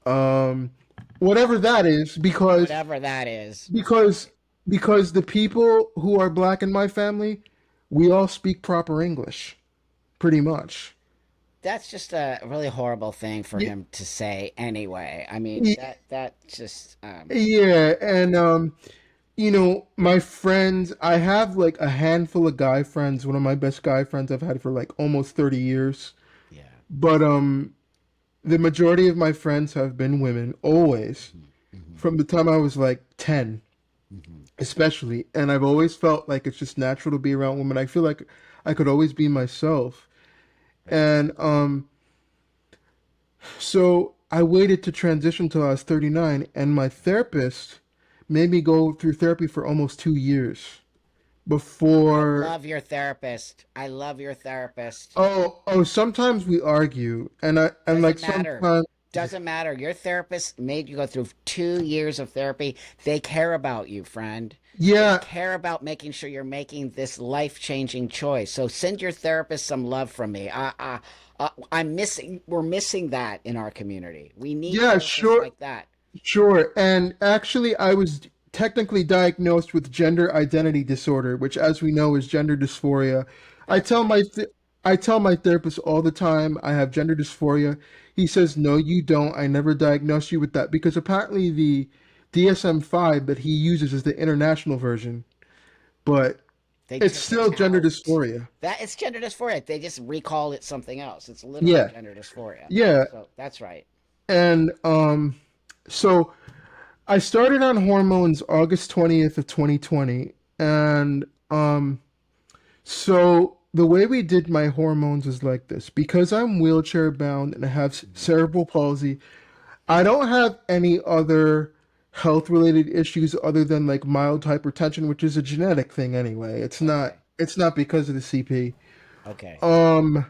um whatever that is, whatever that is. because because the people who are black in my family, we all speak proper English, pretty much. That's just a really horrible thing for Yeah, him to say anyway. I mean, that just yeah, and my friends, I have like a handful of guy friends, one of my best guy friends I've had for like almost 30 years. yeah. But the majority of my friends have been women always Hmm. Hmm. from the time I was like 10, Hmm. especially, and I've always felt like it's just natural to be around women. I feel like I could always be myself. Right. And so I waited to transition till I was 39, and my therapist made me go through therapy for almost 2 years I before. love your therapist. I love your therapist. Oh, sometimes we argue, and like Doesn't matter. sometimes, Doesn't matter. Your therapist made you go through 2 years of therapy. They care about you, friend. They yeah, care about making sure you're making this life changing choice. So send your therapist some love from me. I'm missing. We're missing that in our community. We need yeah, therapists sure, like that. sure. And actually, I was technically diagnosed with gender identity disorder, which, as we know, is gender dysphoria. I That's tell right. my th I tell my therapist all the time I have gender dysphoria. He says, "No, you don't. I never diagnosed you with that," because apparently the DSM-5 that he uses is the international version, but They it's took it still gender out. dysphoria. That it's gender dysphoria. They just recalled it something else. It's literally Yeah, gender dysphoria. yeah, So that's right. and so I started on hormones August 20th of 2020, and so the way we did my hormones is like this. Because I'm wheelchair bound and I have Hmm. cerebral palsy, I don't have any other health related issues other than like mild hypertension, which is a genetic thing anyway. Okay. It's not because of the CP. Okay. Um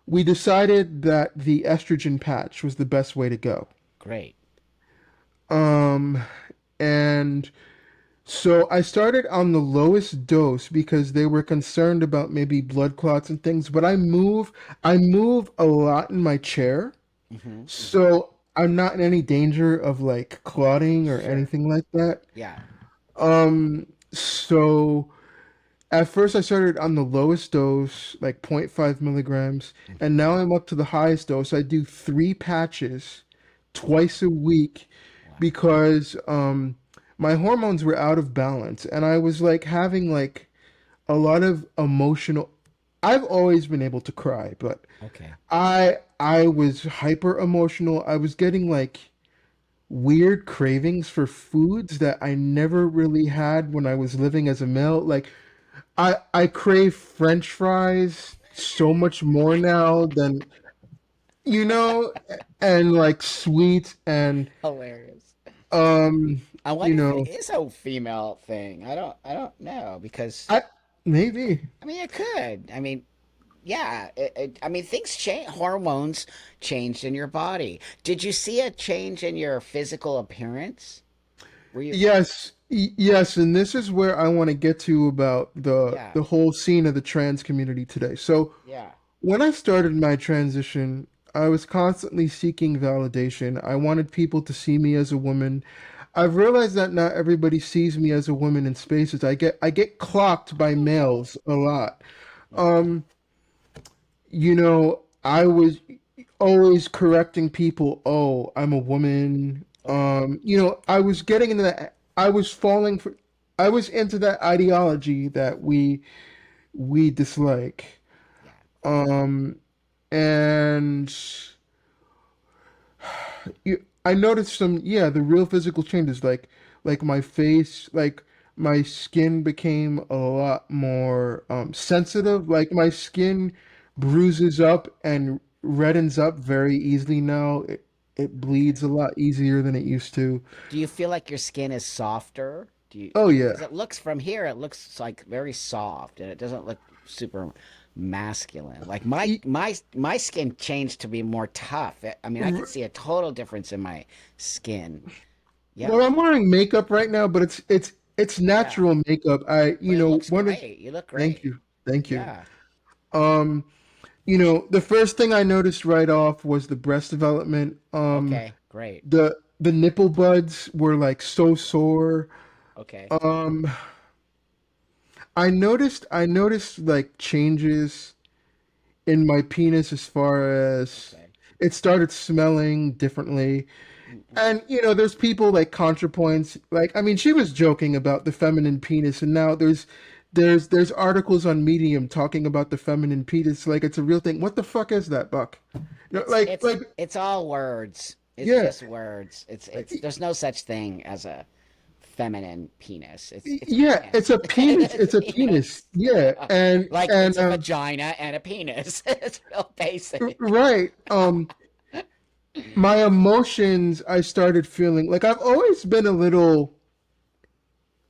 we decided that the estrogen patch was the best way to go. Great. Um and So I started on the lowest dose because they were concerned about maybe blood clots and things, but I move a lot in my chair. Hmm. Hmm. So I'm not in any danger of like clotting or Sure. anything like that. Yeah. So at first I started on the lowest dose, like zero point 0.5 milligrams, and Hmm. now I'm up to the highest dose. I do 3 patches twice a week Wow. because my hormones were out of balance, and I was like having like a lot of emotional. I've always been able to cry, but Okay. I was hyper emotional. I was getting like weird cravings for foods that I never really had when I was living as a male. Like I crave French fries so much more now than you know, and like sweets and Hilarious. um, I you wonder if it know, is a female thing. I don't know because I maybe. I mean it could. I mean, yeah. I mean things change. Hormones changed in your body. Did you see a change in your physical appearance? Were you? Yes, and this is where I want to get to about Yeah. the whole scene of the trans community today. So, Yeah. when I started my transition, I was constantly seeking validation. I wanted people to see me as a woman. I've realized that not everybody sees me as a woman in spaces. I get clocked by males a lot. Yeah. Um, I was always correcting people, "Oh, I'm a woman." Okay. I was getting into that. I was falling for I was into that ideology that we dislike. Yeah. Um and I noticed some, yeah, the real physical changes, like my face, like my skin became a lot more Wow. sensitive. Like my skin bruises up and reddens up very easily now. It bleeds a Okay. lot easier than it used to. Do you feel like your skin is softer? Do you? Oh Because yeah. it looks from here, it looks like very soft, and it doesn't look super masculine. Like E- my skin changed to be more tough. I mean, I can see a total difference in my skin. Well, Yeah, I'm wearing makeup right now, but it's yeah. natural makeup. But it looks One of great. You look thank great. you. Thank you. Yeah. Um, the first thing I noticed right off was the breast development. Okay, great. The nipple buds were like so sore. Okay, Um, I noticed like changes in my penis as far as okay. it started smelling differently. Mm-mm. And there's people like ContraPoints. Like, I mean, she was joking about the feminine penis, and now there's articles on Medium talking about the feminine penis like it's a real thing. What the fuck is that, Buck? It's Like it's it's all words. It's yeah, just words. It's there's no such thing as a feminine penis. It's a yeah, it's penis. a penis. It's a It's a penis. penis. Yeah, and Like and it's a vagina and a penis. It's real basic. right. My emotions, I started feeling like I've always been a little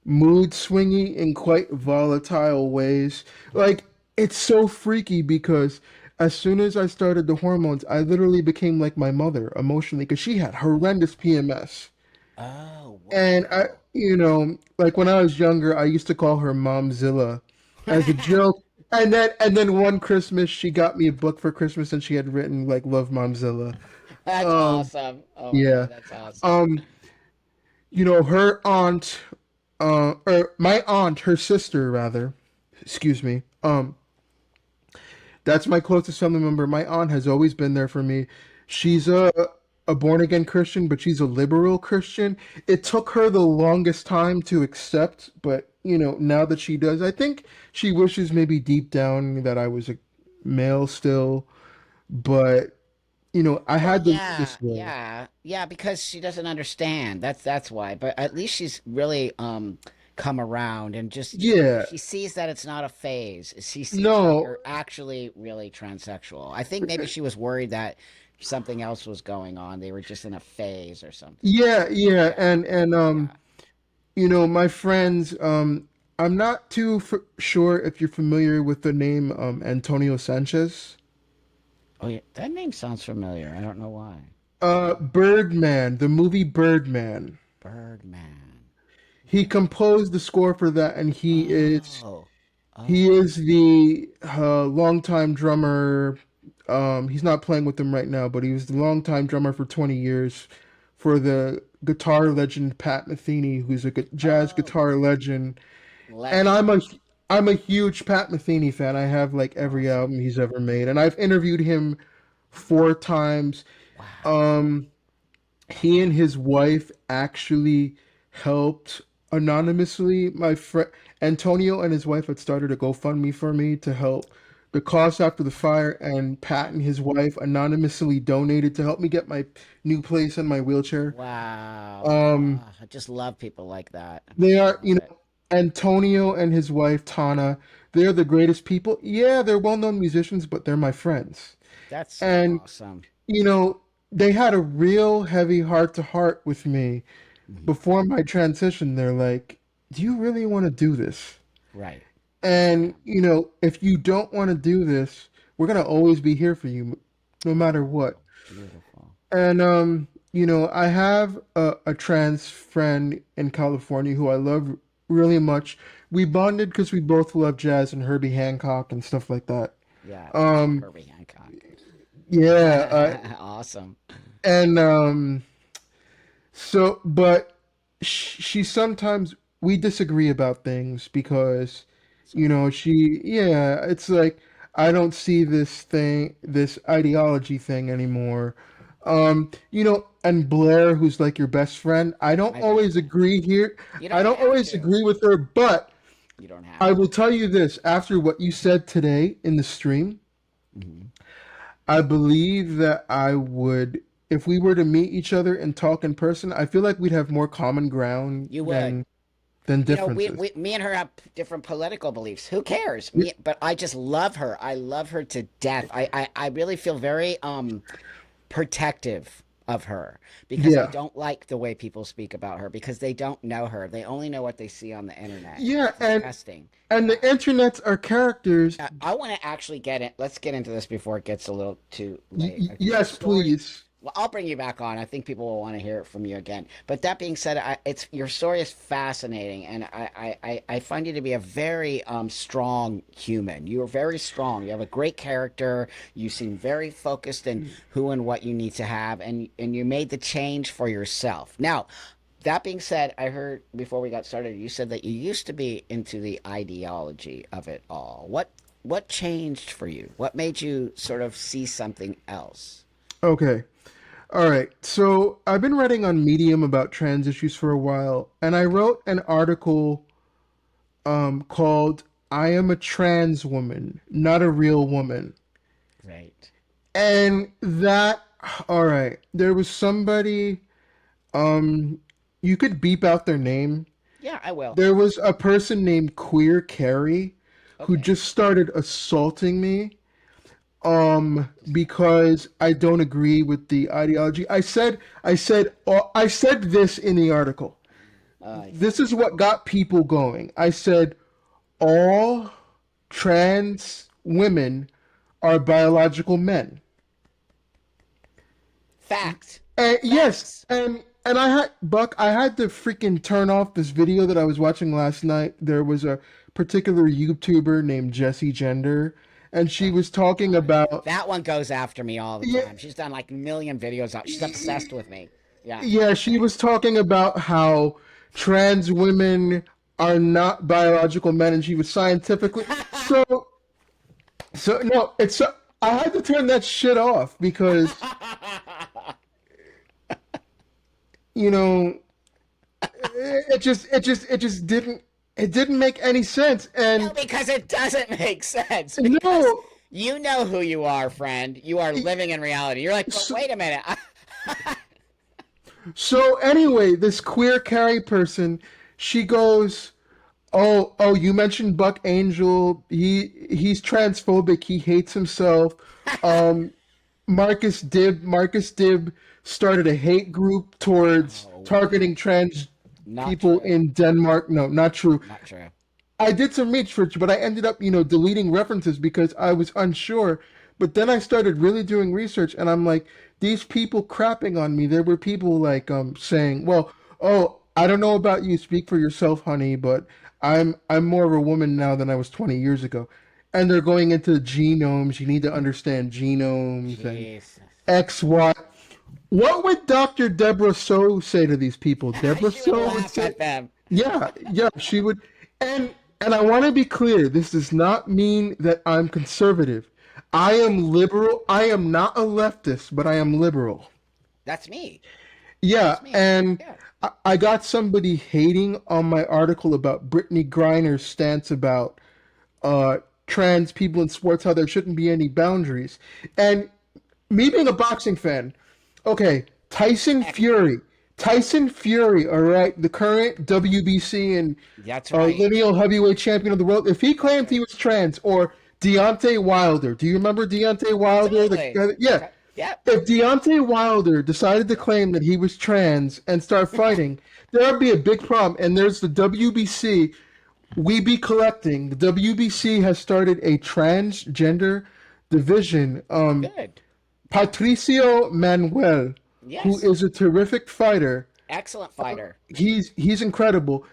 mood swingy in quite volatile ways. Like it's so freaky because as soon as I started the hormones, I literally became like my mother emotionally because she had horrendous PMS. Oh, And wow. like when I was younger, I used to call her Momzilla as a joke. And then one Christmas, she got me a book for Christmas, and she had written like "Love Momzilla." That's Um, awesome. Oh my yeah. God, that's awesome. Um, her aunt, or my aunt, her sister rather, excuse me. That's my closest family member. My aunt has always been there for me. She's Oh, a born again Christian, but she's a liberal Christian. It took her the longest time to accept, but now that she does, I think she wishes maybe deep down that I was a male still, but I well, had to learn yeah, this way. yeah, yeah, because she doesn't understand. That's why. But at least she's really come around and just Yeah. she sees that it's not a phase. She sees that No. you're actually really transsexual. I think maybe she was worried that something else was going on. They were just in a phase or something. Yeah, yeah, Yeah, and yeah. my friends, I'm not too sure if you're familiar with the name Antonio Sanchez. Oh yeah, that name sounds familiar. I don't know why. Birdman, the movie Birdman. Birdman. He composed the score for that, and Oh, he oh, is the longtime drummer. He's not playing with them right now, but he was the longtime drummer for 20 years for the guitar legend Pat Metheny, who's a jazz oh. guitar legend. And Legend. I'm a huge Pat Metheny fan. I have like every Awesome. album he's ever made, and I've interviewed him 4 times. Wow. Um, he and his wife actually helped anonymously. My friend Antonio and his wife had started a GoFundMe for me to help the cost after the fire, and Pat and his wife anonymously donated to help me get my new place and my wheelchair. Wow. Um, Ah, I just love people like that. they I are, love it. Antonio and his wife Tana. They're the greatest people. Yeah, they're well-known musicians, but they're my friends. That's so And awesome. you know, they had a real heavy heart to heart with me Mhm. before my transition. They're like, "Do you really want to do this?" Right. And Yeah. if you don't want to do this, we're gonna always be here for you, no matter Oh, what. beautiful. And I have a trans friend in California who I love really much. We bonded because we both love jazz and Herbie Hancock and stuff like that. Yeah. Oh, Um, Herbie Hancock. yeah, Awesome. and but she sometimes we disagree about things because, It's okay. yeah, it's like I don't see this ideology thing anymore. And Blair, who's like your best friend. I don't My best always friend. agree here. You I don't don't have always to. agree with her, but You don't have I to. will tell you this, after what you said today in the stream, Hmm. I believe that I would, if we were to meet each other and talk in person, I feel like we'd have more common ground You would. than You know, differences. me and her have different political beliefs. Who cares? Y- But I just love her. I love her to death. I really feel very protective of her because I Yeah. don't like the way people speak about her because they don't know her. They only know what they see on the internet. Yeah, It's disgusting. and the internets are characters. I want to actually get it. Let's get into this before it gets a little too late. I think your Yes, story. please. Well, I'll bring you back on. I think people will want to hear it from you again. But that being said, it's your story is fascinating, and I find you to be a very strong human. You are very strong. You have a great character. You seem very focused in who and what you need to have, and you made the change for yourself. Now, that being said, I heard before we got started, you said that you used to be into the ideology of it all. What changed for you? What made you sort of see something else? Okay. All right. So I've been writing on Medium about trans issues for a while, and I wrote an article called "I Am a Trans Woman, Not a Real Woman." Right. And that, all right, there was somebody, um, you could beep out their name. Yeah, I will. There was a person named Queer Carrie who Okay. just started assaulting me because I don't agree with the ideology. I said this in the article. Yeah. This is what got people going. I said all trans women are biological men. Fact. Yes, Facts. and I had Buck. I had to freaking turn off this video that I was watching last night. There was a particular YouTuber named Jessie Gender, and she was talking about That one goes after me all the yeah, time. She's done like a million videos out. She's obsessed with me. Yeah. yeah. She was talking about how trans women are not biological men, and she was scientifically so no. I had to turn that shit off because you know it didn't make any sense. No, And because it doesn't make sense. Because no, you know who you are, friend. You are living in reality. You're like, but so, wait a minute. so anyway, this Queer Carrie person, she goes, oh, you mentioned Buck Angel. He's transphobic. He hates himself. Um, Marcus Dib started a hate group towards Oh, targeting trans not people true. in Denmark. No, not true. Not true. I did some research, but I ended up, deleting references because I was unsure. But then I started really doing research, and I'm like, these people crapping on me. There were people like saying, "Well, oh, I don't know about you. Speak for yourself, honey, but I'm more of a woman now than I was 20 years ago." And they're going into genomes. You need to understand genomes and Jesus. X, Y. What would Dr. Deborah So say to these people? Deborah She would So would laugh say, at them. yeah, yeah, she would. And I want to be clear, this does not mean that I'm conservative. I am liberal. I am not a leftist, but I am liberal. That's me. Yeah, That's me. and Yeah. I got somebody hating on my article about Brittany Griner's stance about uh trans people in sports, how there shouldn't be any boundaries. And me being a boxing fan, okay, Tyson Fury, all right, the current WBC and That's right. lineal heavyweight champion of the world, if he That's claimed he right. was trans, or Deontay Wilder, do you remember Deontay Wilder? Absolutely. Yeah, Okay. Yep. if Deontay Wilder decided to claim that he was trans and start fighting, there would be a big problem. And there's the WBC. We be collecting. The WBC has started a transgender division. Good. Patricio Manuel, who Yes. is a terrific fighter, Excellent fighter. he's incredible.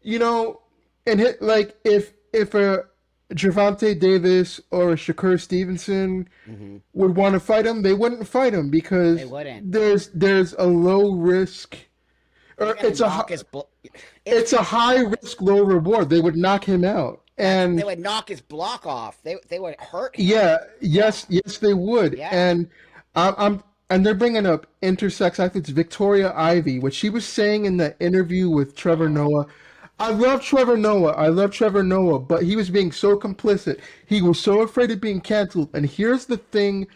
You know, and like if a Javante Davis or a Shakur Stevenson Hmm. would want to fight him, they wouldn't fight him They because wouldn't. there's a low risk, They're or gonna knock his. It's it's a high ridiculous. risk, low reward. They would knock him out. They And would knock his block off. They would hurt him. yeah, Yeah. yes, they would. Yeah. And I'm and they're bringing up intersex athletes Victoria Ivy, what she was saying in that interview with Trevor Noah. I love Trevor Noah. I love Trevor Noah, but he was being so complicit. He was so afraid of being canceled. And here's the thing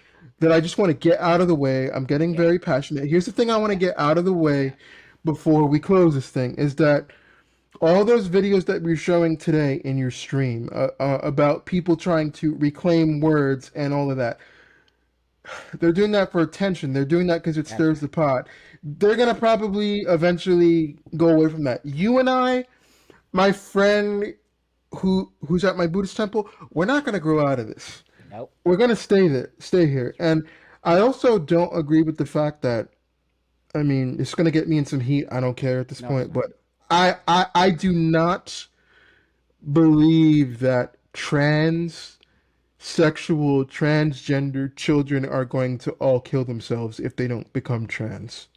that I just want to get out of the way. I'm getting Yeah, very passionate. Here's the thing I want to yeah, get out of the yeah. way before we close this thing is that all those videos that we're showing today in your stream about people trying to reclaim words and all of that, they're doing that for attention. They're doing that because it That's stirs the right. pot. They're gonna probably eventually go away from that. You and I, my friend who's at my Buddhist temple, we're not gonna grow out of this. Nope. We're gonna stay there, stay here. And I also don't agree with the fact that I mean it's gonna get me in some heat. I don't care at this No, it's point, not. but I do not believe that transgender children are going to all kill themselves if they don't become trans.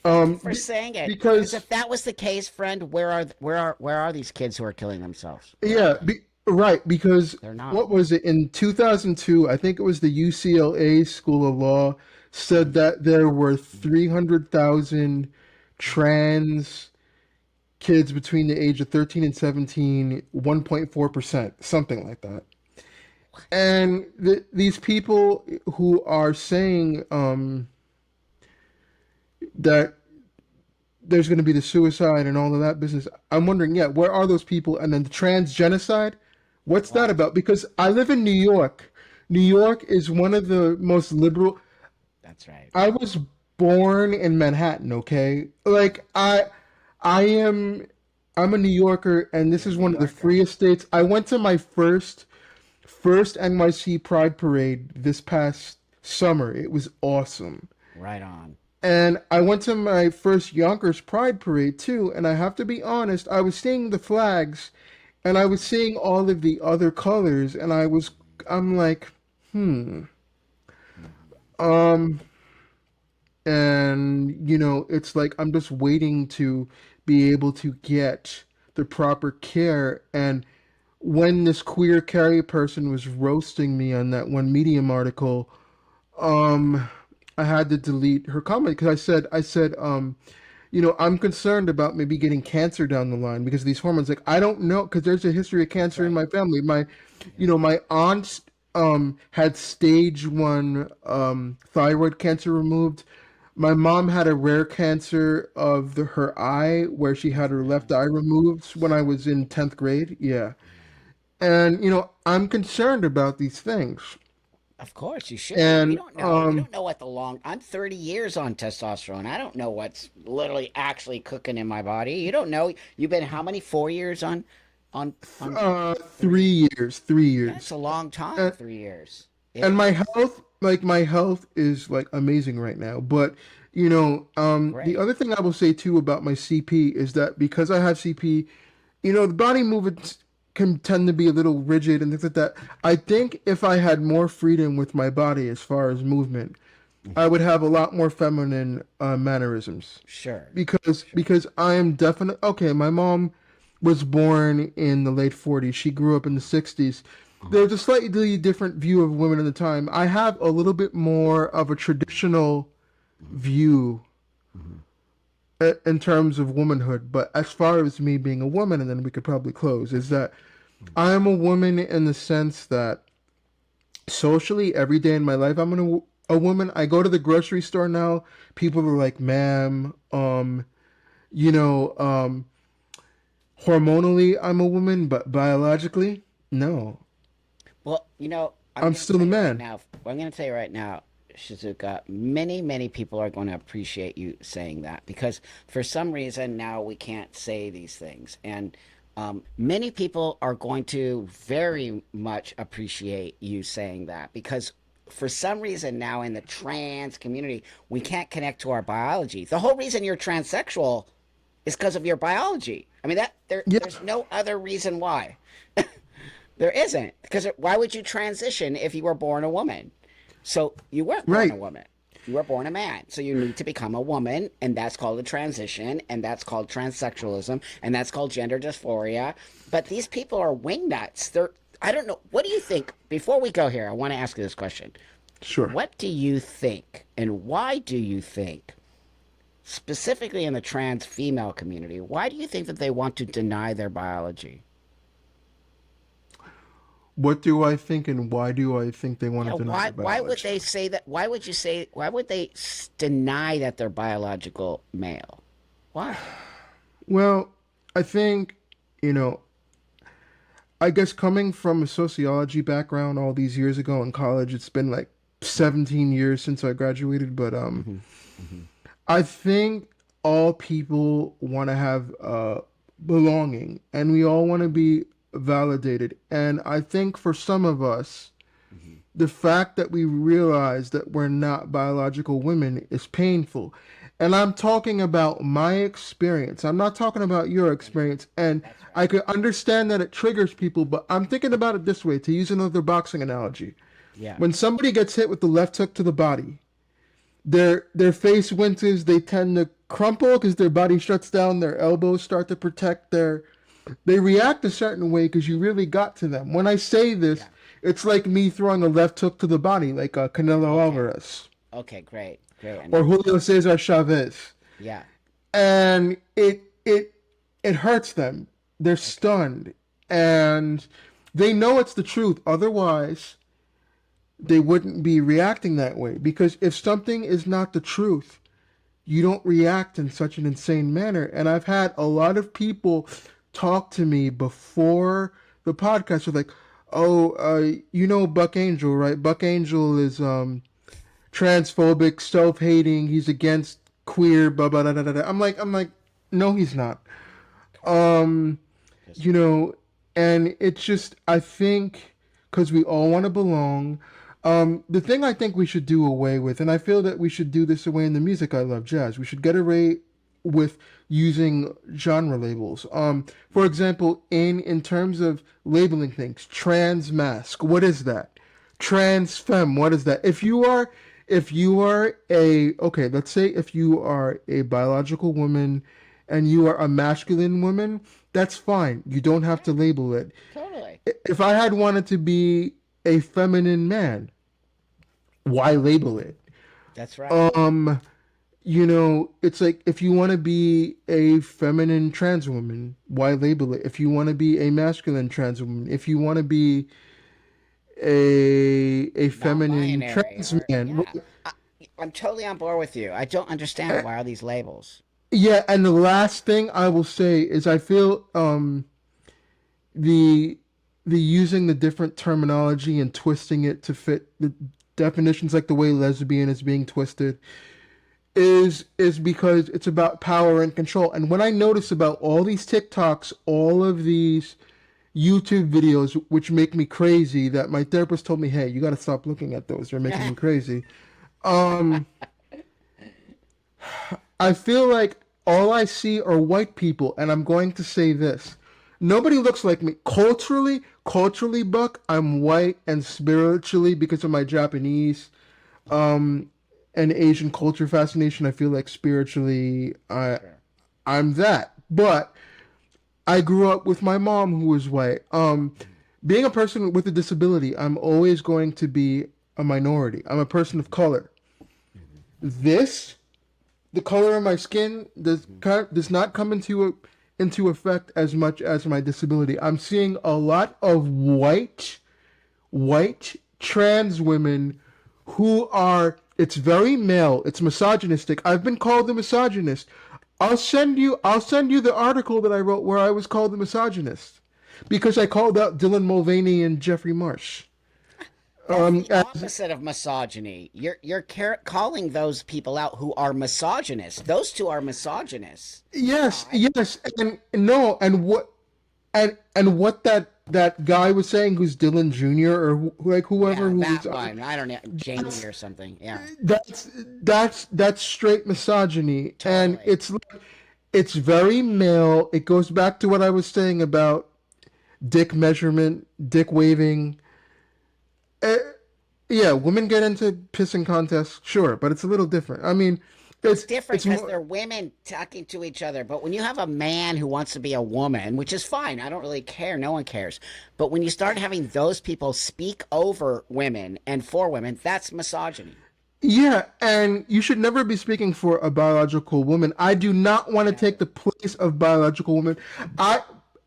Thank you Um, for be- saying it. Because because if that was the case, friend, where are these kids who are killing themselves? Where are yeah, they? right. Because They're not. what was it in 2002? I think it was the UCLA School of Law said that there were 300,000 trans kids between the age of 13 and 17, 1.4%, something like that. And these people who are saying that there's going to be the suicide and all of that business, I'm wondering, yeah, where are those people? And then the trans genocide, what's that What? about? Because I live in New York. New York is one of the most liberal. That's right. I was born in Manhattan, okay? I am I'm a New Yorker and this You're a is New one of the Yorker. freest states. I went to my first NYC Pride Parade this past summer. It was awesome. Right on. And I went to my first Yonkers Pride Parade too, and I have to be honest, I was seeing the flags and I was seeing all of the other colors and I'm like, hmm. Um and it's like I'm just waiting to be able to get the proper care. And when this queer carrier person was roasting me on that one Medium article, um I had to delete her comment because I said I'm concerned about maybe getting cancer down the line because of these hormones. Like I don't know because there's a history of That's cancer in right. my family. My Yeah. my aunt had stage 1 thyroid cancer removed. My mom had a rare cancer of her eye where she had her Yeah. left eye removed when I was in 10th grade. Yeah. And I'm concerned about these things. Of course, you should be. We And don't know. You don't know what the long. I'm 30 years on testosterone. I don't know what's literally actually cooking in my body. You don't know. You've been how many? 4 years on 3 years, 3 years. That's a long time. And, 3 years. It and my is. health, like my health is like amazing right now. But the Great. other thing I will say too about my CP is that because I have CP, the body movements can tend to be a little rigid and things like that. I think if I had more freedom with my body as far as movement, I would have a lot more feminine mannerisms. Sure. because Sure. because I am definitely okay. My mom was born in the late 40s. She grew up in the 60s. There's a slightly different view of women at the time. I have a little bit more of a traditional view Mhm. in terms of womanhood, but as far as me being a woman, and then we could probably close, is that I am a woman in the sense that socially, every day in my life, a woman. I go to the grocery store now. People are like, "Ma'am, you know, hormonally, I'm a woman, but biologically, no, Well, I'm I'm going to still tell a you right man." now. I'm going to tell you right now, Shizuka. Many people are going to appreciate you saying that because for some reason now we can't say these things, and many people are going to very much appreciate you saying that because for some reason now in the trans community we can't connect to our biology. The whole reason you're transsexual is because of your biology. I mean that Yeah, there's no other reason why. There isn't because why would you transition if you were born a woman? So you weren't born a right, woman. You were born a man. So you need to become a woman, and that's called a transition, and that's called transsexualism, and that's called gender dysphoria. But these people are wingnuts. I don't know. What do you think? Before we go here, I want to ask you this question. Sure. What do you think, and why do you think, specifically in the trans female community, why do you think that they want to deny their biology? What do I think and why do I think they want Yeah, to deny their why would biology? they say that? Why would you say? Why would they deny that they're biological male? Why? Well, I think, you know, I guess coming from a sociology background all these years ago in college, it's been like 17 years since I graduated, but Hmm. Hmm. I think all people want to have belonging and we all want to be validated. And I think for some of us, Hmm. the fact that we realize that we're not biological women is painful. And I'm talking about my experience. I'm not talking about your experience. And That's right. I could understand that it triggers people, but I'm thinking about it this way to use another boxing analogy. Yeah. When somebody gets hit with the left hook to the body, their face winces, they tend to crumple because their body shuts down, their elbows start to protect their they react a certain way because you really got to them. When I say this, Yeah. it's like me throwing a left hook to the body, like Canelo Okay. Alvarez Okay. Great. Great. I know or what you're Julio talking about. Cesar Chavez, Yeah. and it hurts them. They're Okay. stunned, and they know it's the truth. Otherwise, they wouldn't be reacting that way. Because if something is not the truth, you don't react in such an insane manner. And I've had a lot of people talk to me before the podcast with like, "Oh, you know Buck Angel, right? Buck Angel is transphobic, self-hating. He's against queer, blah blah blah blah." Blah. I'm like, no, he's not. Correct. Um, Just you know, and it's just I think because we all want to belong. The thing I think we should do away with, and I feel that we should do this away in the music I love, jazz. We should get away with using genre labels. For example, in terms of labeling things, trans mask. What is that? Trans femme. What is that? If you are a okay, let's say if you are a biological woman and you are a masculine woman, that's fine. You don't have yeah. to label it. Totally. If I had wanted to be a feminine man, why label it? That's right. Um, it's like if you want to be a feminine trans woman, why label it? If you want to be a masculine trans woman, if you want to be a feminine Non-binary, trans or man, yeah. I, I'm totally on board with you. I don't understand why are these labels. yeah. And the last thing I will say is I feel the the using the different terminology and twisting it to fit the definitions like the way lesbian is being twisted is because it's about power and control. And what I notice about all these TikToks, all of these YouTube videos, which make me crazy, that my therapist told me, hey, you got to stop looking at those. They're making me crazy. Um, I feel like all I see are white people, and I'm going to say this. Nobody looks like me. Culturally, Buck, I'm white, and spiritually, because of my Japanese um, and Asian culture fascination, I feel like spiritually, Sure. I'm that. But I grew up with my mom who was white. Being a person with a disability, I'm always going to be a minority. I'm a person of color. Hmm. This the color of my skin Hmm. does not come into effect as much as my disability. I'm seeing a lot of white trans women who are it's very male, it's misogynistic. I've been called a misogynist. I'll send you the article that I wrote where I was called a misogynist because I called out Dylan Mulvaney and Jeffrey Marsh. That's the As opposite of misogyny. Calling those people out who are misogynists. Those two are misogynists. yes, Why? yes, and no, and what that guy was saying, who's Dylan Jr. or like whoever Yeah, who was that one. I don't know, Jamie that's or something. Yeah, that's straight misogyny, and totally. it's very male. It goes back to what I was saying about dick measurement, dick waving. Uh, yeah, women get into pissing contests, sure, but it's a little different. I mean, It's it's different because more. they're women talking to each other. But when you have a man who wants to be a woman, which is fine, I don't really care. No one cares. But when you start having those people speak over women and for women, that's misogyny. Yeah, and you should never be speaking for a biological woman. I do not want to take Never. the place of biological women. I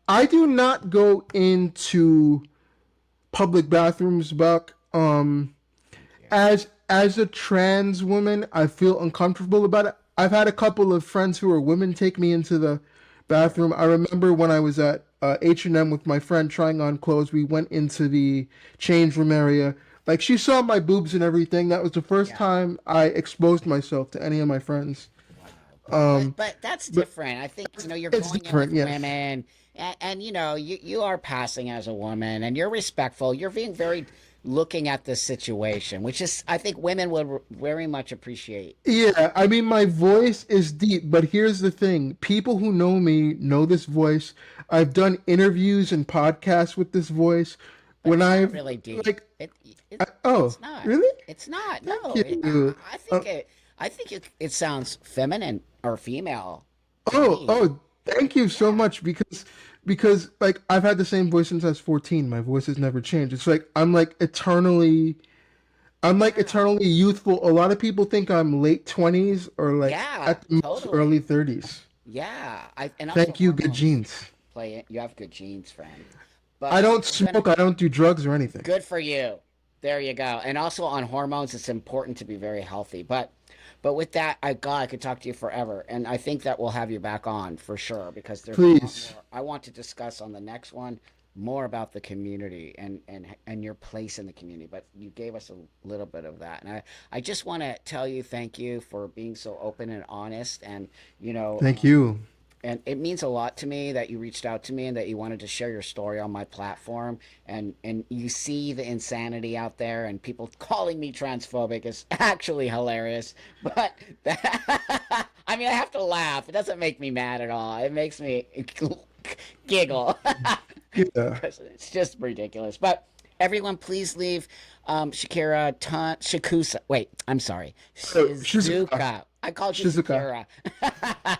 I do not go into public bathrooms, Buck. Yeah. As a trans woman, I feel uncomfortable about it. I've had a couple of friends who are women take me into the bathroom. I remember when I was at H&M with my friend trying on clothes. We went into the change room area. Like she saw my boobs and everything. That was the first Yeah. time I exposed myself to any of my friends. Wow. But Um, that's but different. I think you're it's going in different, with yes. women, and you are passing as a woman, and you're respectful. You're being very looking at the situation, which is I think women would very much appreciate. Yeah, I mean, my voice is deep, but here's the thing. People who know me know this voice. I've done interviews and podcasts with this voice. But When it's not I've, really deep. like, oh, It's not. really? It's not. Thank No. you. I Uh, think it sounds feminine or female to oh, me. oh, thank you so Yeah. much because like I've had the same voice since I was 14. My voice has never changed. It's like I'm like Wow. eternally youthful. A lot of people think I'm late 20s or like Yeah, at the most early totally. 30s. Yeah. And also Thank you, good hormones genes. play it. You have good genes, friend. I But don't we're gonna smoke, I don't do drugs or anything. good for you. There you go. And also on hormones, it's important to be very healthy. But with that, I could talk to you forever. And I think that we'll have you back on for sure because there's a lot Please. more I want to discuss on the next one, more about the community and your place in the community. But you gave us a little bit of that. And I just want to tell you thank you for being so open and honest and you know Thank you. and it means a lot to me that you reached out to me and that you wanted to share your story on my platform and you see the insanity out there and people calling me transphobic is actually hilarious but I mean I have to laugh. It doesn't make me mad at all. It makes me giggle Yeah. because it's just ridiculous. But everyone please leave Shikusa, wait, I'm sorry, Shizuka. Shizuka. I called you Shizuka. Shakira.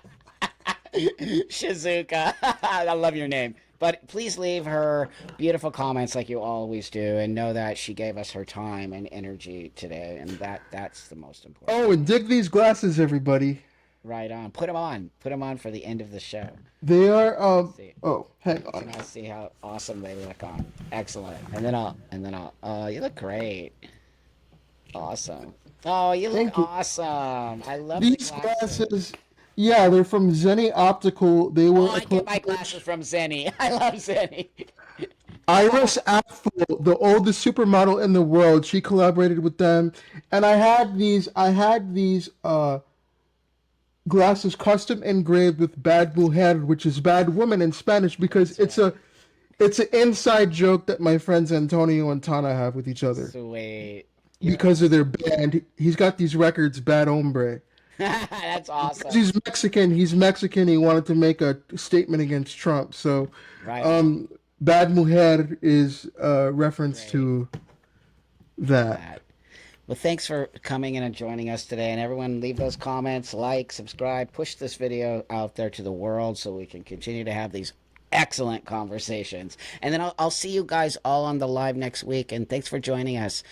Shizuka. I love your name. But please leave her beautiful comments like you always do and know that she gave us her time and energy today and that's the most important. Oh, and dig these glasses, everybody. Right on. Put them on. Put them on for the end of the show. They are, See. oh, hang So on. now see how awesome they look on. Excellent. And then I'll you look great. Awesome. Oh, you look Thank you. awesome. I love the These glasses. glasses, yeah, they're from Zenny Optical. They Oh, were a I get my glasses collaboration. from Zenny. I love Zenny. Iris Apfel, the oldest supermodel in the world, she collaborated with them. And I had these glasses custom engraved with Bad Mujer, which is bad woman in Spanish, because That's right. it's an inside joke that my friends Antonio and Tana have with each other Sweet. You're because of their awesome. band. He's got these records, Bad Hombre. That's Because awesome. he's Mexican, he wanted to make a statement against Trump. So, Right on. um, Bad Mujer is a reference Great. to Love that. that. Well, thanks for coming in and joining us today. And everyone, leave those comments, like, subscribe, push this video out there to the world so we can continue to have these excellent conversations. And then I'll see you guys all on the live next week. And thanks for joining us.